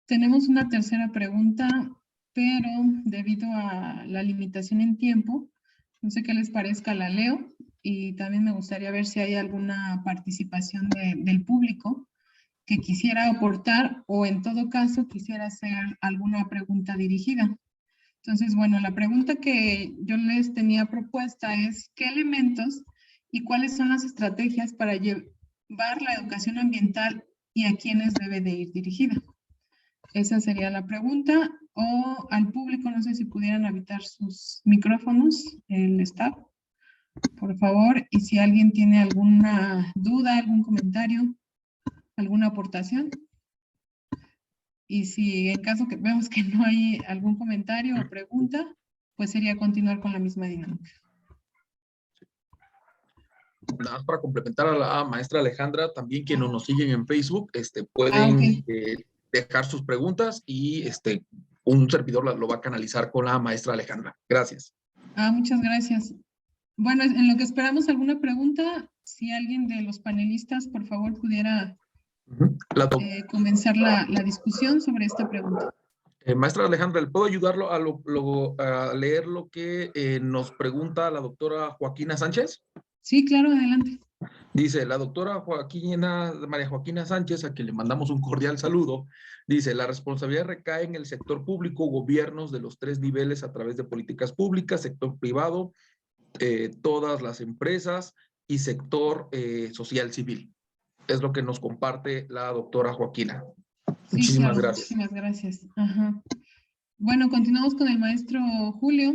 Speaker 2: Tenemos una tercera pregunta, pero debido a la limitación en tiempo, no sé qué les parezca, la leo, y también me gustaría ver si hay alguna participación del público que quisiera aportar o en todo caso quisiera hacer alguna pregunta dirigida. Entonces, bueno, la pregunta que yo les tenía propuesta es ¿qué elementos y cuáles son las estrategias para llevar la educación ambiental y a quiénes debe de ir dirigida? Esa sería la pregunta. O al público, no sé si pudieran habilitar sus micrófonos, el staff, por favor. Y si alguien tiene alguna duda, algún comentario, alguna aportación. Y si en caso que vemos que no hay algún comentario o pregunta, pues sería continuar con la misma dinámica.
Speaker 3: Nada más para complementar a la maestra Alejandra, también quienes nos siguen en Facebook, pueden
Speaker 2: Ok.
Speaker 3: dejar sus preguntas y un servidor lo va a canalizar con la maestra Alejandra. Gracias.
Speaker 2: Muchas gracias. Bueno, en lo que esperamos alguna pregunta, si alguien de los panelistas, por favor, pudiera comenzar la discusión sobre esta pregunta.
Speaker 3: Maestra Alejandra, ¿le puedo ayudarlo a leer lo que nos pregunta la doctora Joaquina Sánchez?
Speaker 2: Sí, claro, adelante.
Speaker 3: Dice, la doctora María Joaquina Sánchez, a quien le mandamos un cordial saludo, dice, la responsabilidad recae en el sector público, gobiernos de los 3 niveles a través de políticas públicas, sector privado, todas las empresas y sector social civil. Es lo que nos comparte la doctora Joaquina.
Speaker 2: Sí,
Speaker 3: Muchísimas
Speaker 2: claro,
Speaker 3: gracias.
Speaker 2: muchísimas gracias. Ajá. Bueno, continuamos con el maestro Julio.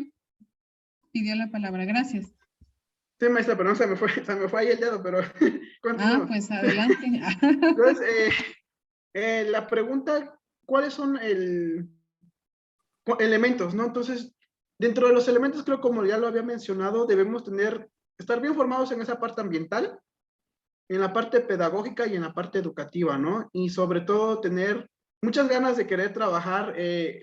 Speaker 2: Pidió la palabra. Gracias.
Speaker 1: Sí, maestra, pero no se me fue ahí el dedo, pero continuamos.
Speaker 2: Pues adelante.
Speaker 1: Entonces, la pregunta, ¿cuáles son elementos, no? Entonces, dentro de los elementos, creo, como ya lo había mencionado, debemos estar bien formados en esa parte ambiental, en la parte pedagógica y en la parte educativa, ¿no? Y sobre todo tener muchas ganas de querer trabajar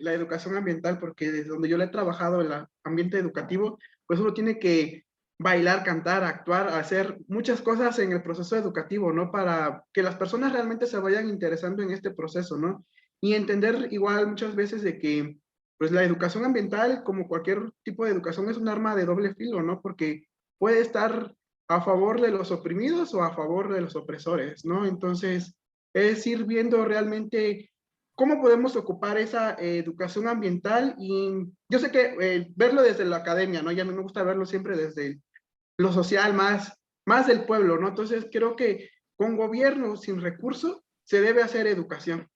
Speaker 1: la educación ambiental, porque desde donde yo le he trabajado en el ambiente educativo, pues uno tiene que bailar, cantar, actuar, hacer muchas cosas en el proceso educativo, ¿no? Para que las personas realmente se vayan interesando en este proceso, ¿no? Y entender igual muchas veces de que, pues la educación ambiental, como cualquier tipo de educación, es un arma de doble filo, ¿no? Porque puede estar a favor de los oprimidos o a favor de los opresores, ¿no? Entonces, es ir viendo realmente cómo podemos ocupar esa educación ambiental. Y yo sé que verlo desde la academia, ¿no? Y a mí me gusta verlo siempre desde lo social, más del pueblo, ¿no? Entonces, creo que con gobierno sin recursos se debe hacer educación.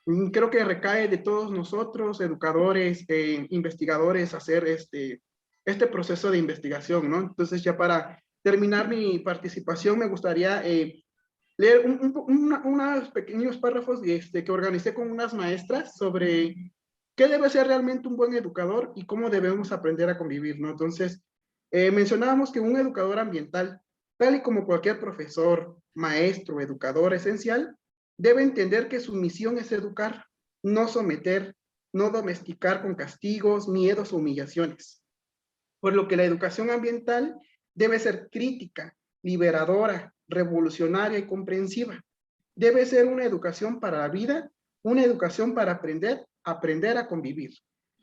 Speaker 1: Y creo que recae de todos nosotros, educadores, investigadores, hacer este proceso de investigación, ¿no? Entonces, ya para terminar mi participación, me gustaría leer unos pequeños párrafos que organicé con unas maestras sobre qué debe ser realmente un buen educador y cómo debemos aprender a convivir, ¿no? Entonces, mencionábamos que un educador ambiental, tal y como cualquier profesor, maestro, educador esencial, debe entender que su misión es educar, no someter, no domesticar con castigos, miedos o humillaciones. Por lo que la educación ambiental debe ser crítica, liberadora, revolucionaria y comprensiva. Debe ser una educación para la vida, una educación para aprender a convivir.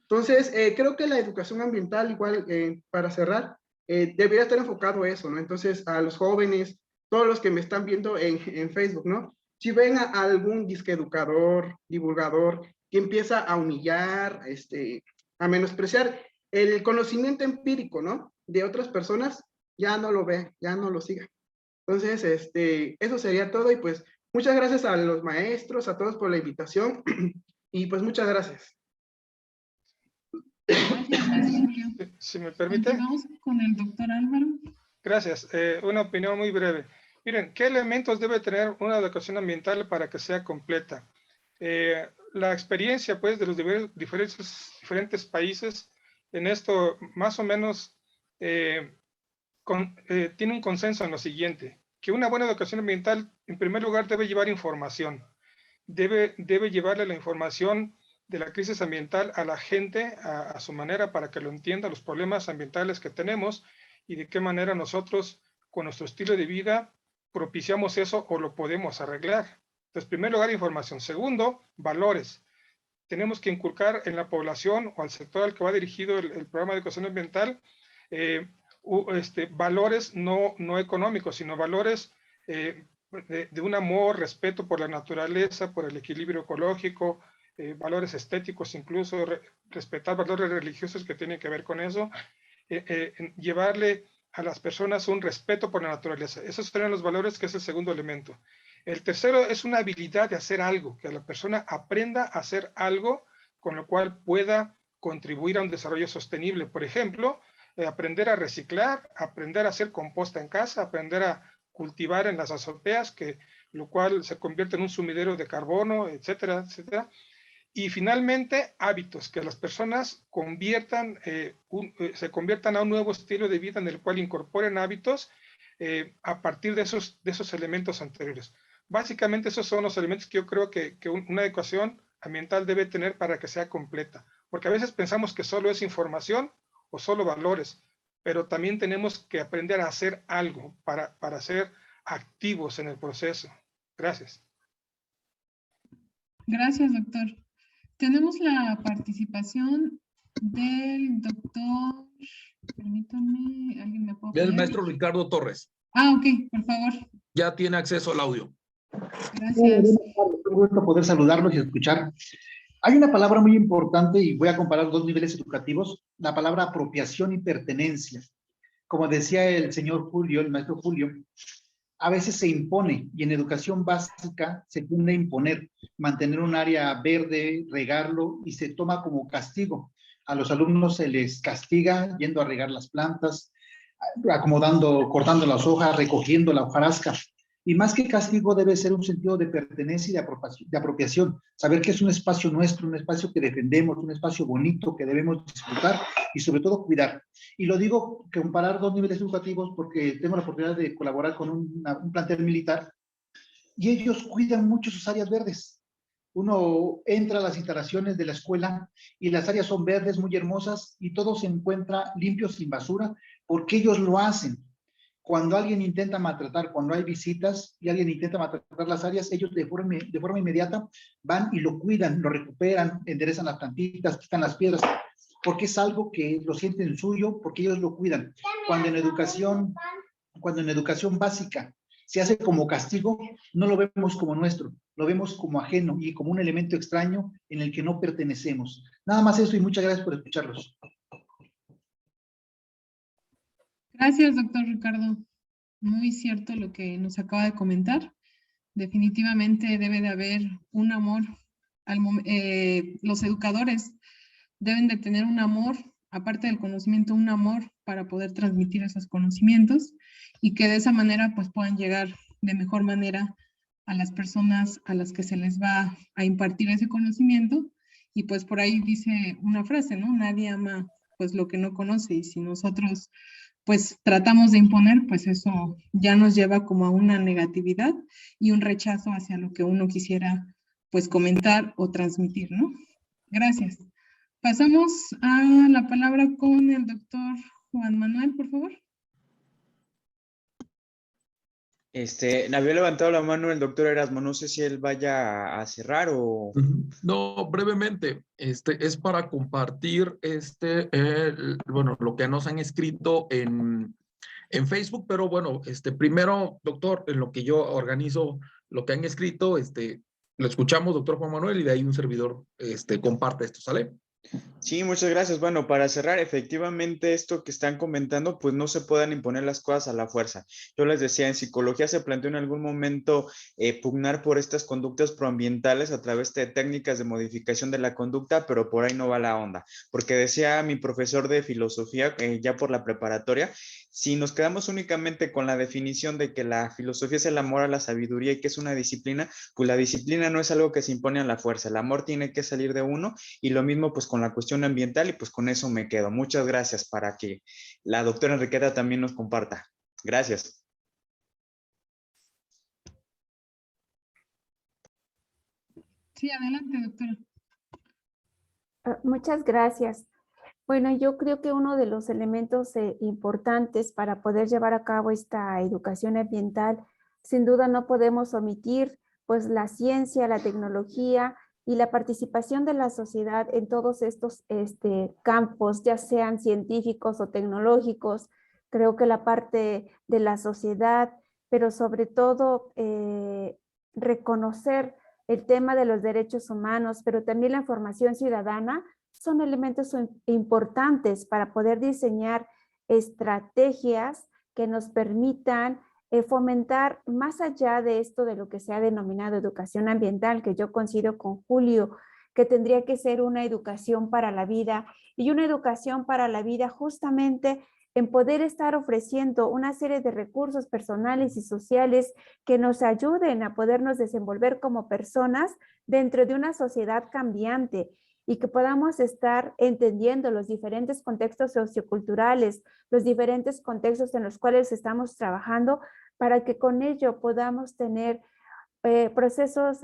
Speaker 1: Entonces, creo que la educación ambiental, igual, para cerrar, debería estar enfocado a eso, ¿no? Entonces, a los jóvenes, todos los que me están viendo en Facebook, ¿no? Si ven a algún disque educador, divulgador, que empieza a humillar, a menospreciar el conocimiento empírico, ¿no? De otras personas, ya no lo ve, ya no lo siga. Entonces, eso sería todo y pues muchas gracias a los maestros, a todos por la invitación y pues muchas gracias.
Speaker 2: Gracias, maestro Julio.
Speaker 6: Si me permite.
Speaker 2: Continuamos con el doctor Álvaro.
Speaker 6: Gracias. Una opinión muy breve. Miren, ¿qué elementos debe tener una educación ambiental para que sea completa? La experiencia, pues, de los diferentes países en esto, más o menos, tiene un consenso en lo siguiente, que una buena educación ambiental, en primer lugar, debe llevar información. Debe llevarle la información de la crisis ambiental a la gente a su manera para que lo entienda, los problemas ambientales que tenemos y de qué manera nosotros con nuestro estilo de vida propiciamos eso o lo podemos arreglar. Entonces, en primer lugar, información. Segundo, valores. Tenemos que inculcar en la población o al sector al que va dirigido el programa de educación ambiental valores no económicos, sino valores de un amor, respeto por la naturaleza, por el equilibrio ecológico, valores estéticos incluso, respetar valores religiosos que tienen que ver con eso, llevarle a las personas un respeto por la naturaleza. Esos serían los valores, que es el segundo elemento. El tercero es una habilidad de hacer algo, que la persona aprenda a hacer algo con lo cual pueda contribuir a un desarrollo sostenible. Por ejemplo, aprender a reciclar, aprender a hacer composta en casa, aprender a cultivar en las azoteas, lo cual se convierte en un sumidero de carbono, etcétera, etcétera. Y finalmente, hábitos, que las personas se conviertan a un nuevo estilo de vida en el cual incorporen hábitos a partir de esos elementos anteriores. Básicamente esos son los elementos que yo creo que una educación ambiental debe tener para que sea completa. Porque a veces pensamos que solo es información o solo valores, pero también tenemos que aprender a hacer algo para ser activos en el proceso. Gracias.
Speaker 2: Gracias, doctor. Tenemos la participación del doctor, permítanme, ¿alguien me puede
Speaker 3: El
Speaker 2: apoyar?
Speaker 3: maestro Ricardo Torres.
Speaker 2: Ok, por favor.
Speaker 3: Ya tiene acceso al audio.
Speaker 2: Gracias.
Speaker 8: Un gusto poder saludarlos y escuchar. Hay una palabra muy importante y voy a comparar dos niveles educativos, la palabra apropiación y pertenencia. Como decía el señor Julio, el maestro Julio, a veces se impone y en educación básica se tiende a imponer, mantener un área verde, regarlo y se toma como castigo. A los alumnos se les castiga yendo a regar las plantas, acomodando, cortando las hojas, recogiendo la hojarasca. Y más que castigo debe ser un sentido de pertenencia y de apropiación, saber que es un espacio nuestro, un espacio que defendemos, un espacio bonito que debemos disfrutar y sobre todo cuidar. Y lo digo, comparar dos niveles educativos porque tengo la oportunidad de colaborar con un plantel militar y ellos cuidan mucho sus áreas verdes. Uno entra a las instalaciones de la escuela y las áreas son verdes, muy hermosas y todo se encuentra limpio, sin basura, porque ellos lo hacen. Cuando alguien intenta maltratar, cuando hay visitas y alguien intenta maltratar las áreas, ellos de forma inmediata van y lo cuidan, lo recuperan, enderezan las plantitas, quitan las piedras, porque es algo que lo sienten suyo, porque ellos lo cuidan. Cuando en educación básica se hace como castigo, no lo vemos como nuestro, lo vemos como ajeno y como un elemento extraño en el que no pertenecemos. Nada más eso y muchas gracias por escucharlos.
Speaker 2: Gracias, doctor Ricardo. Muy cierto lo que nos acaba de comentar. Definitivamente debe de haber un amor. Los educadores deben de tener un amor, aparte del conocimiento, un amor para poder transmitir esos conocimientos y que de esa manera pues puedan llegar de mejor manera a las personas a las que se les va a impartir ese conocimiento Y pues por ahí dice una frase, ¿no? Nadie ama pues lo que no conoce, y si nosotros pues tratamos de imponer, pues eso ya nos lleva como a una negatividad y un rechazo hacia lo que uno quisiera pues comentar o transmitir, ¿no? Gracias. Pasamos a la palabra con el doctor Juan Manuel, por favor.
Speaker 7: Había levantado la mano el doctor Erasmo, no sé si él vaya a cerrar o...
Speaker 3: No, brevemente, es para compartir bueno, lo que nos han escrito en Facebook, pero bueno, primero, doctor, en lo que yo organizo lo que han escrito, lo escuchamos, doctor Juan Manuel, y de ahí un servidor comparte esto, ¿sale?
Speaker 7: Sí, muchas gracias. Bueno, para cerrar, efectivamente esto que están comentando, pues no se puedan imponer las cosas a la fuerza. Yo les decía, en psicología se planteó en algún momento pugnar por estas conductas proambientales a través de técnicas de modificación de la conducta, pero por ahí no va la onda. Porque decía mi profesor de filosofía, ya por la preparatoria, si nos quedamos únicamente con la definición de que la filosofía es el amor a la sabiduría y que es una disciplina, pues la disciplina no es algo que se impone a la fuerza. El amor tiene que salir de uno, y lo mismo pues con la cuestión ambiental, y pues con eso me quedo. Muchas gracias, para que la doctora Enriqueta también nos comparta. Gracias.
Speaker 2: Sí, adelante, doctora.
Speaker 5: Muchas gracias. Bueno, yo creo que uno de los elementos importantes para poder llevar a cabo esta educación ambiental, sin duda no podemos omitir pues la ciencia, la tecnología y la participación de la sociedad en todos estos campos, ya sean científicos o tecnológicos. Creo que la parte de la sociedad, pero sobre todo reconocer el tema de los derechos humanos, pero también la formación ciudadana, son elementos importantes para poder diseñar estrategias que nos permitan fomentar más allá de esto de lo que se ha denominado educación ambiental, que yo coincido con Julio, que tendría que ser una educación para la vida, y una educación para la vida justamente en poder estar ofreciendo una serie de recursos personales y sociales que nos ayuden a podernos desenvolver como personas dentro de una sociedad cambiante, y que podamos estar entendiendo los diferentes contextos socioculturales, los diferentes contextos en los cuales estamos trabajando, para que con ello podamos tener procesos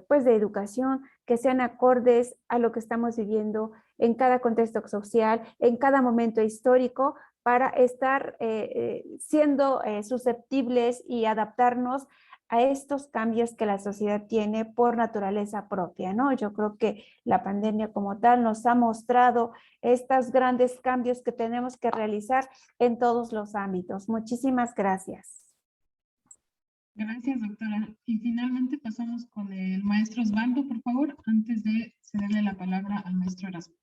Speaker 5: pues de educación que sean acordes a lo que estamos viviendo en cada contexto social, en cada momento histórico, para estar siendo susceptibles y adaptarnos a estos cambios que la sociedad tiene por naturaleza propia, ¿no? Yo creo que la pandemia como tal nos ha mostrado estos grandes cambios que tenemos que realizar en todos los ámbitos. Muchísimas gracias.
Speaker 2: Gracias, doctora. Y finalmente pasamos con el maestro Osvaldo, por favor, antes de cederle la palabra al maestro Erasmo.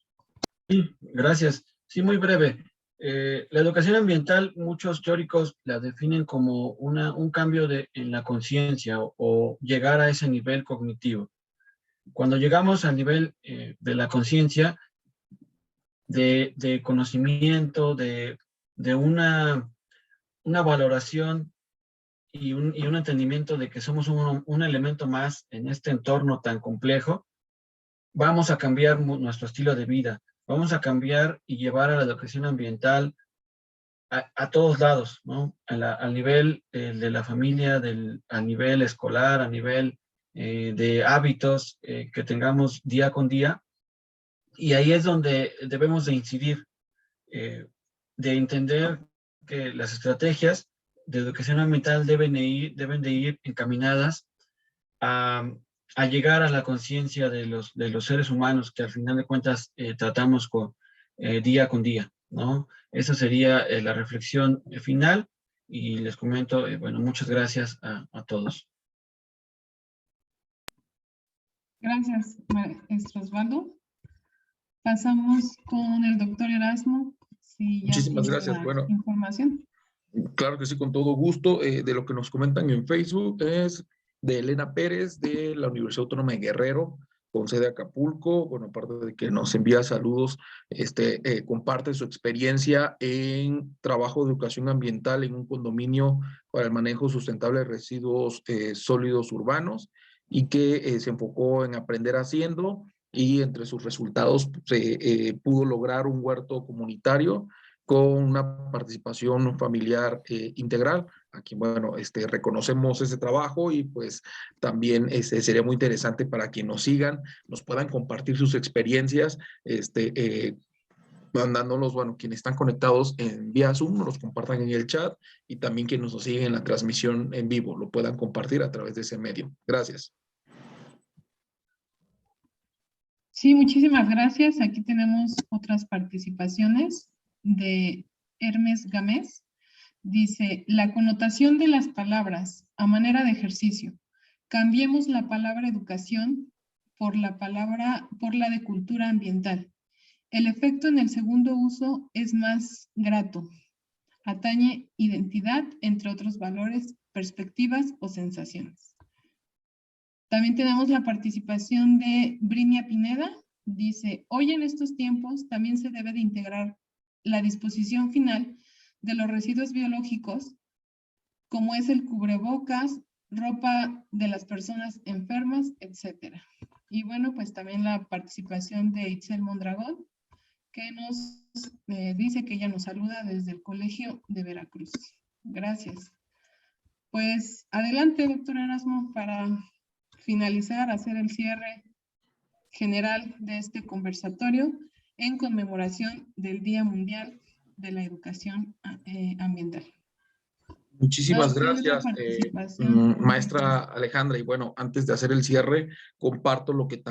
Speaker 4: Sí, gracias. Sí, muy breve. La educación ambiental, muchos teóricos la definen como un cambio en la conciencia o llegar a ese nivel cognitivo. Cuando llegamos al nivel de la conciencia, de conocimiento, de una valoración y un entendimiento de que somos un elemento más en este entorno tan complejo, vamos a cambiar nuestro estilo de vida. Vamos a cambiar y llevar a la educación ambiental a todos lados, ¿no? Al nivel de la familia, a nivel escolar, a nivel de hábitos que tengamos día con día. Y ahí es donde debemos de incidir, de entender que las estrategias de educación ambiental deben de ir encaminadas a llegar a la conciencia de los seres humanos que al final de cuentas tratamos día con día, ¿no? Esa sería la reflexión final, y les comento, bueno, muchas gracias a todos.
Speaker 2: Gracias, maestro Osvaldo. Pasamos con el doctor Erasmo. Si ya
Speaker 3: Muchísimas
Speaker 2: tiene
Speaker 3: gracias.
Speaker 2: la
Speaker 3: Bueno,
Speaker 2: información.
Speaker 3: claro que sí, con todo gusto. De lo que nos comentan en Facebook es de Elena Pérez, de la Universidad Autónoma de Guerrero, con sede Acapulco. Bueno, aparte de que nos envía saludos, comparte su experiencia en trabajo de educación ambiental en un condominio para el manejo sustentable de residuos sólidos urbanos, y que se enfocó en aprender haciendo, y entre sus resultados se pudo lograr un huerto comunitario con una participación familiar integral. Aquí, bueno, reconocemos ese trabajo y pues también sería muy interesante para quienes nos sigan, nos puedan compartir sus experiencias, mandándolos, bueno, quienes están conectados en vía Zoom, nos los compartan en el chat y también quienes nos siguen en la transmisión en vivo, lo puedan compartir a través de ese medio. Gracias.
Speaker 2: Sí, muchísimas gracias. Aquí tenemos otras participaciones de Hermes Gámez. Dice, la connotación de las palabras a manera de ejercicio. Cambiemos la palabra educación por la de cultura ambiental. El efecto en el segundo uso es más grato. Atañe identidad, entre otros valores, perspectivas o sensaciones. También tenemos la participación de Brinia Pineda. Dice, hoy en estos tiempos también se debe de integrar la disposición final de los residuos biológicos, como es el cubrebocas, ropa de las personas enfermas, etc. Y bueno, pues también la participación de Itzel Mondragón, que nos dice que ella nos saluda desde el Colegio de Veracruz. Gracias. Pues adelante, doctor Erasmo, para finalizar, hacer el cierre general de este conversatorio en conmemoración del Día Mundial de la Educación Ambiental.
Speaker 3: Muchísimas gracias, maestra Alejandra. Y bueno, antes de hacer el cierre, comparto lo que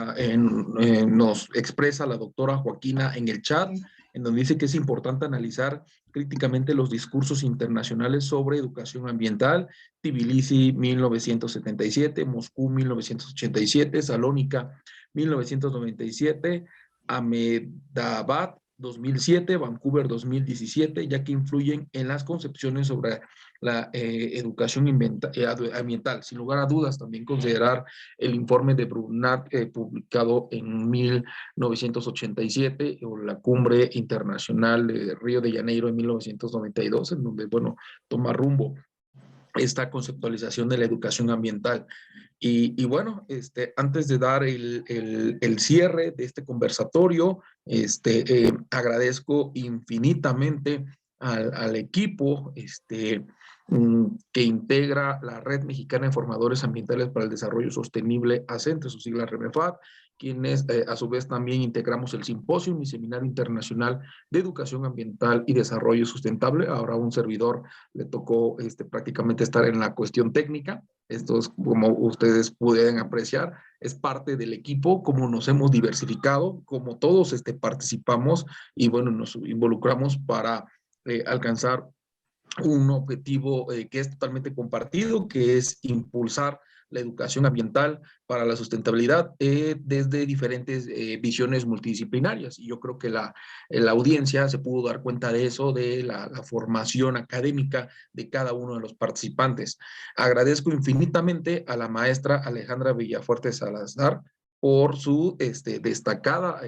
Speaker 3: nos expresa la doctora Joaquina en el chat, en donde dice que es importante analizar críticamente los discursos internacionales sobre educación ambiental. Tbilisi 1977, Moscú 1987, Salónica 1997, Ahmedabad 2007, Vancouver 2017, ya que influyen en las concepciones sobre la educación ambiental. Sin lugar a dudas, también considerar el informe de Brunat publicado en 1987 o la Cumbre Internacional de Río de Janeiro en 1992, en donde, bueno, toma rumbo esta conceptualización de la educación ambiental. Y bueno, antes de dar el cierre de este conversatorio, agradezco infinitamente al equipo que integra la Red Mexicana de Formadores Ambientales para el Desarrollo Sostenible, ASENTE, su sigla REMEFAD, quienes a su vez también integramos el Simposio y Seminario Internacional de Educación Ambiental y Desarrollo Sustentable. Ahora a un servidor le tocó prácticamente estar en la cuestión técnica. Esto es, como ustedes pueden apreciar, es parte del equipo, como nos hemos diversificado, como todos participamos y bueno, nos involucramos para alcanzar un objetivo que es totalmente compartido, que es impulsar la educación ambiental para la sustentabilidad desde diferentes visiones multidisciplinarias. Y yo creo que la audiencia se pudo dar cuenta de eso, de la formación académica de cada uno de los participantes. Agradezco infinitamente a la maestra Alejandra Villafuerte Salazar por su destacada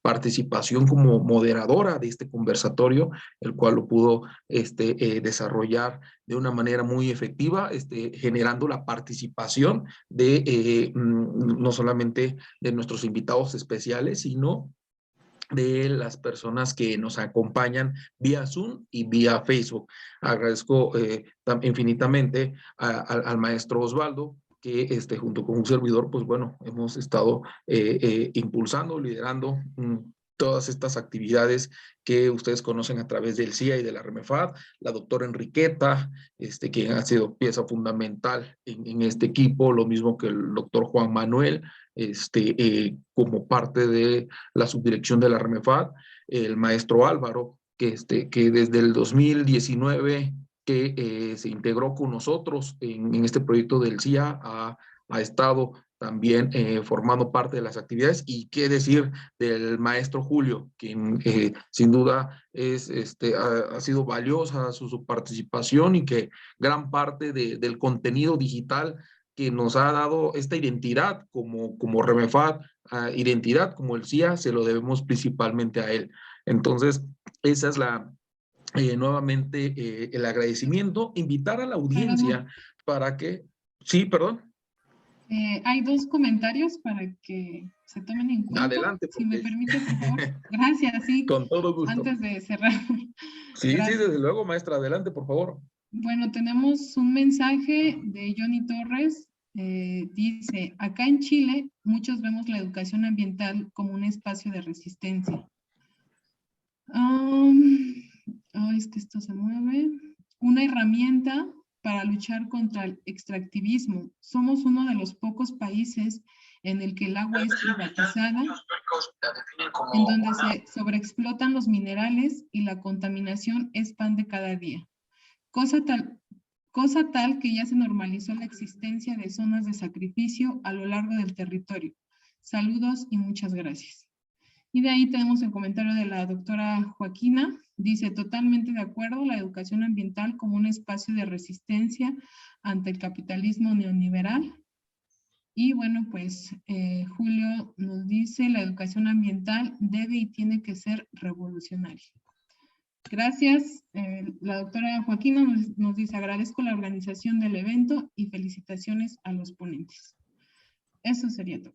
Speaker 3: participación como moderadora de este conversatorio, el cual lo pudo desarrollar de una manera muy efectiva, generando la participación de no solamente de nuestros invitados especiales, sino de las personas que nos acompañan vía Zoom y vía Facebook. Agradezco infinitamente al maestro Osvaldo, que junto con un servidor, pues bueno, hemos estado impulsando, liderando todas estas actividades que ustedes conocen a través del CIA y de la REMEFAD, la doctora Enriqueta, quien ha sido pieza fundamental en este equipo, lo mismo que el doctor Juan Manuel, como parte de la subdirección de la REMEFAD, el maestro Álvaro, que desde el 2019 que se integró con nosotros en este proyecto del CIA, ha estado también formando parte de las actividades. Y qué decir del maestro Julio, quien sin duda ha sido valiosa su participación y que gran parte del contenido digital que nos ha dado esta identidad como REMEFAD, identidad como el CIA, se lo debemos principalmente a él. Entonces, esa es nuevamente el agradecimiento, invitar a la audiencia para que, sí, perdón.
Speaker 2: Hay dos comentarios para que se tomen en cuenta.
Speaker 3: Adelante,
Speaker 2: si me
Speaker 3: profe.
Speaker 2: permite, por favor. Gracias, sí.
Speaker 3: Con todo gusto.
Speaker 2: Antes de cerrar.
Speaker 3: Sí,
Speaker 2: Gracias.
Speaker 3: sí, desde luego, maestra. Adelante, por favor.
Speaker 2: Bueno, tenemos un mensaje de Johnny Torres. Dice, acá en Chile, muchos vemos la educación ambiental como un espacio de resistencia. Es que esto se mueve. Una herramienta para luchar contra el extractivismo. Somos uno de los pocos países en el que el agua es privatizada, en donde se sobreexplotan los minerales y la contaminación es pan de cada día. Cosa tal que ya se normalizó la existencia de zonas de sacrificio a lo largo del territorio. Saludos y muchas gracias. Y de ahí tenemos el comentario de la doctora Joaquina. Dice, totalmente de acuerdo, la educación ambiental como un espacio de resistencia ante el capitalismo neoliberal. Y bueno, pues Julio nos dice, la educación ambiental debe y tiene que ser revolucionaria. Gracias. La doctora Joaquina nos dice, agradezco la organización del evento y felicitaciones a los ponentes. Eso sería todo.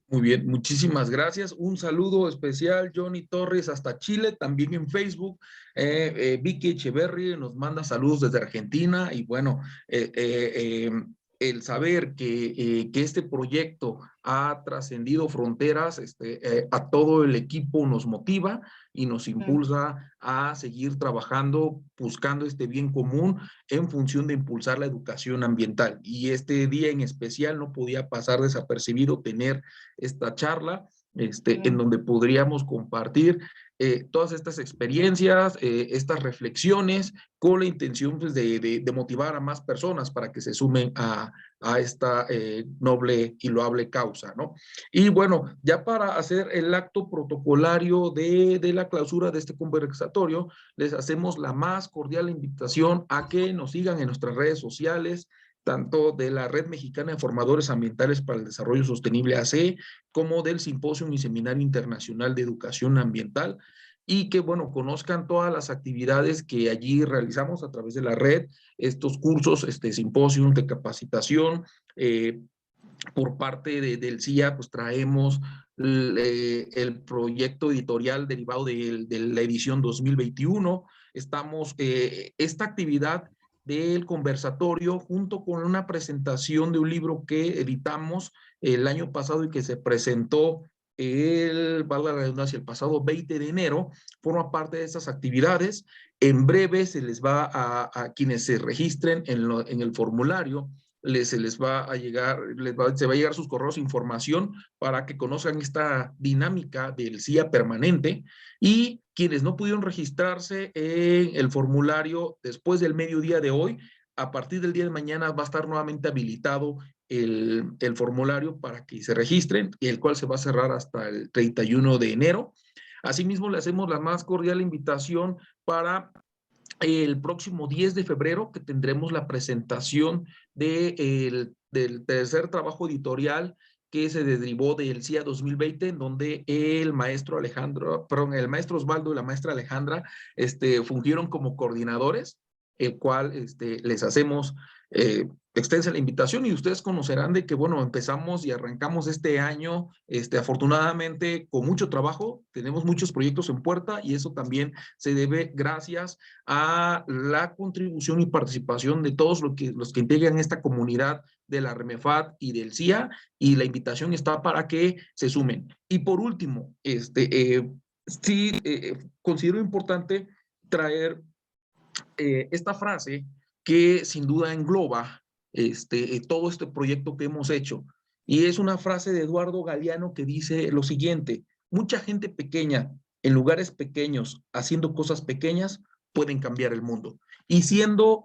Speaker 3: Muy bien, muchísimas gracias. Un saludo especial, Johnny Torres, hasta Chile, también en Facebook. Vicky Echeverry nos manda saludos desde Argentina y bueno, el saber que este proyecto ha trascendido fronteras, a todo el equipo nos motiva y nos impulsa a seguir trabajando, buscando este bien común en función de impulsar la educación ambiental. Y este día en especial no podía pasar desapercibido tener esta charla, en donde podríamos compartir todas estas experiencias, estas reflexiones, con la intención pues, de motivar a más personas para que se sumen a esta noble y loable causa, ¿no? Y bueno, ya para hacer el acto protocolario de la clausura de este conversatorio, les hacemos la más cordial invitación a que nos sigan en nuestras redes sociales, tanto de la Red Mexicana de Formadores Ambientales para el Desarrollo Sostenible AC, como del Simposio y Seminario Internacional de Educación Ambiental, y que, bueno, conozcan todas las actividades que allí realizamos a través de la red, estos cursos, simposios de capacitación. Por parte del CIA, pues traemos el proyecto editorial derivado de la edición 2021. Estamos, esta actividad del conversatorio, junto con una presentación de un libro que editamos el año pasado y que se presentó valga la redundancia, el pasado 20 de enero, forma parte de estas actividades. En breve se les va a quienes se registren en el formulario, se les va a llegar, se va a llegar sus correos de información para que conozcan esta dinámica del CIA permanente, y quienes no pudieron registrarse en el formulario después del mediodía de hoy, a partir del día de mañana va a estar nuevamente habilitado el formulario para que se registren, el cual se va a cerrar hasta el 31 de enero. Asimismo, le hacemos la más cordial invitación para el próximo 10 de febrero, que tendremos la presentación del tercer trabajo editorial que se derivó del CIA 2020, en donde el maestro Osvaldo y la maestra Alejandra fungieron como coordinadores, el cual les hacemos extensa la invitación, y ustedes conocerán de que, bueno, empezamos y arrancamos este año, afortunadamente, con mucho trabajo. Tenemos muchos proyectos en puerta, y eso también se debe gracias a la contribución y participación de todos los que integran esta comunidad de la REMEFAD y del CIA, y la invitación está para que se sumen. Y por último, considero importante traer esta frase que sin duda engloba todo este proyecto que hemos hecho. Y es una frase de Eduardo Galeano que dice lo siguiente: mucha gente pequeña, en lugares pequeños, haciendo cosas pequeñas, pueden cambiar el mundo. Y siendo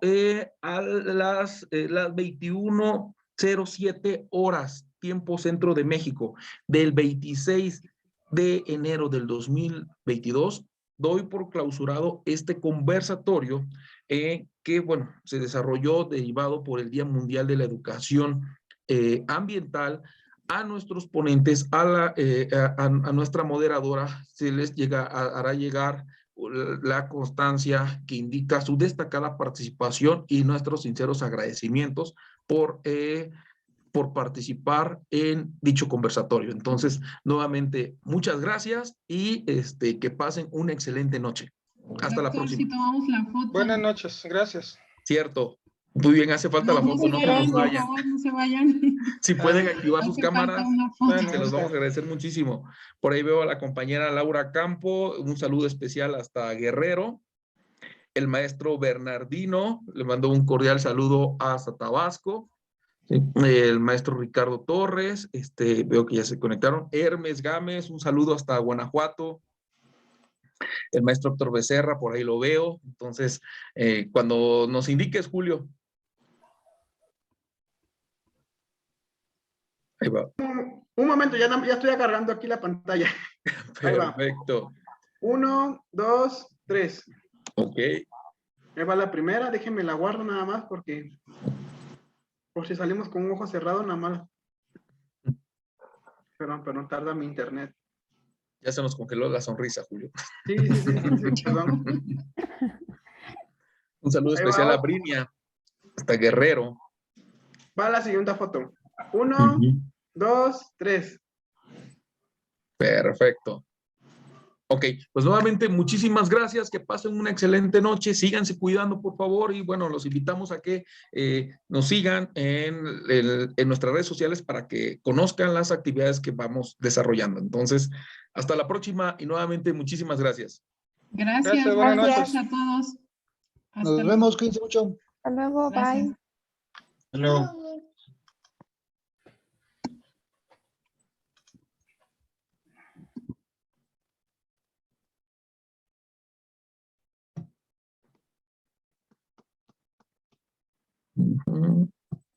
Speaker 3: a las 21:07 horas, tiempo centro de México, del 26 de enero del 2022, doy por clausurado este conversatorio que, bueno, se desarrolló derivado por el Día Mundial de la Educación Ambiental. A nuestros ponentes, a nuestra moderadora, se les hará llegar la constancia que indica su destacada participación y nuestros sinceros agradecimientos por por participar en dicho conversatorio. Entonces, nuevamente, muchas gracias y que pasen una excelente noche. Hasta la
Speaker 2: Doctor,
Speaker 3: próxima.
Speaker 2: si tomamos la foto.
Speaker 6: Buenas noches, gracias.
Speaker 3: Cierto. Muy bien, hace falta la
Speaker 2: No
Speaker 3: foto,
Speaker 2: se
Speaker 3: no se
Speaker 2: vayan,
Speaker 3: nos
Speaker 2: por
Speaker 3: vayan.
Speaker 2: favor, no se vayan.
Speaker 3: Si pueden activar sus
Speaker 2: Hace falta
Speaker 3: cámaras,
Speaker 2: una foto.
Speaker 6: Bueno,
Speaker 3: se los
Speaker 6: está.
Speaker 3: vamos a agradecer muchísimo. Por ahí veo a la compañera Laura Campo, un saludo especial hasta Guerrero. El maestro Bernardino, le mando un cordial saludo hasta Tabasco. Sí. El maestro Ricardo Torres, veo que ya se conectaron. Hermes Gámez, un saludo hasta Guanajuato. El maestro Héctor Becerra, por ahí lo veo. Entonces, cuando nos indiques, Julio. Ahí va.
Speaker 1: Un momento, ya estoy cargando aquí la pantalla. Ahí va.
Speaker 3: Perfecto.
Speaker 1: 1, 2, 3.
Speaker 3: Ok.
Speaker 1: Ahí va la primera, déjenme la guardo nada más porque por si salimos con un ojo cerrado nada más. Perdón, tarda mi internet.
Speaker 3: Ya se nos congeló la sonrisa, Julio.
Speaker 1: Sí, perdón.
Speaker 3: Un saludo
Speaker 1: Ahí
Speaker 3: especial
Speaker 1: va.
Speaker 3: a Brinia, hasta Guerrero.
Speaker 1: Va la siguiente foto. 1, 2, 3.
Speaker 3: Perfecto. Ok, pues nuevamente muchísimas gracias, que pasen una excelente noche, síganse cuidando por favor y bueno, los invitamos a que nos sigan en nuestras redes sociales para que conozcan las actividades que vamos desarrollando. Entonces, hasta la próxima y nuevamente muchísimas gracias.
Speaker 2: Gracias,
Speaker 6: buenas
Speaker 2: gracias
Speaker 6: noches.
Speaker 2: a todos. Hasta
Speaker 8: Nos
Speaker 2: luego.
Speaker 8: vemos, cuídense mucho.
Speaker 5: Hasta luego,
Speaker 2: Gracias.
Speaker 5: bye.
Speaker 4: Hasta luego.
Speaker 3: Ujú.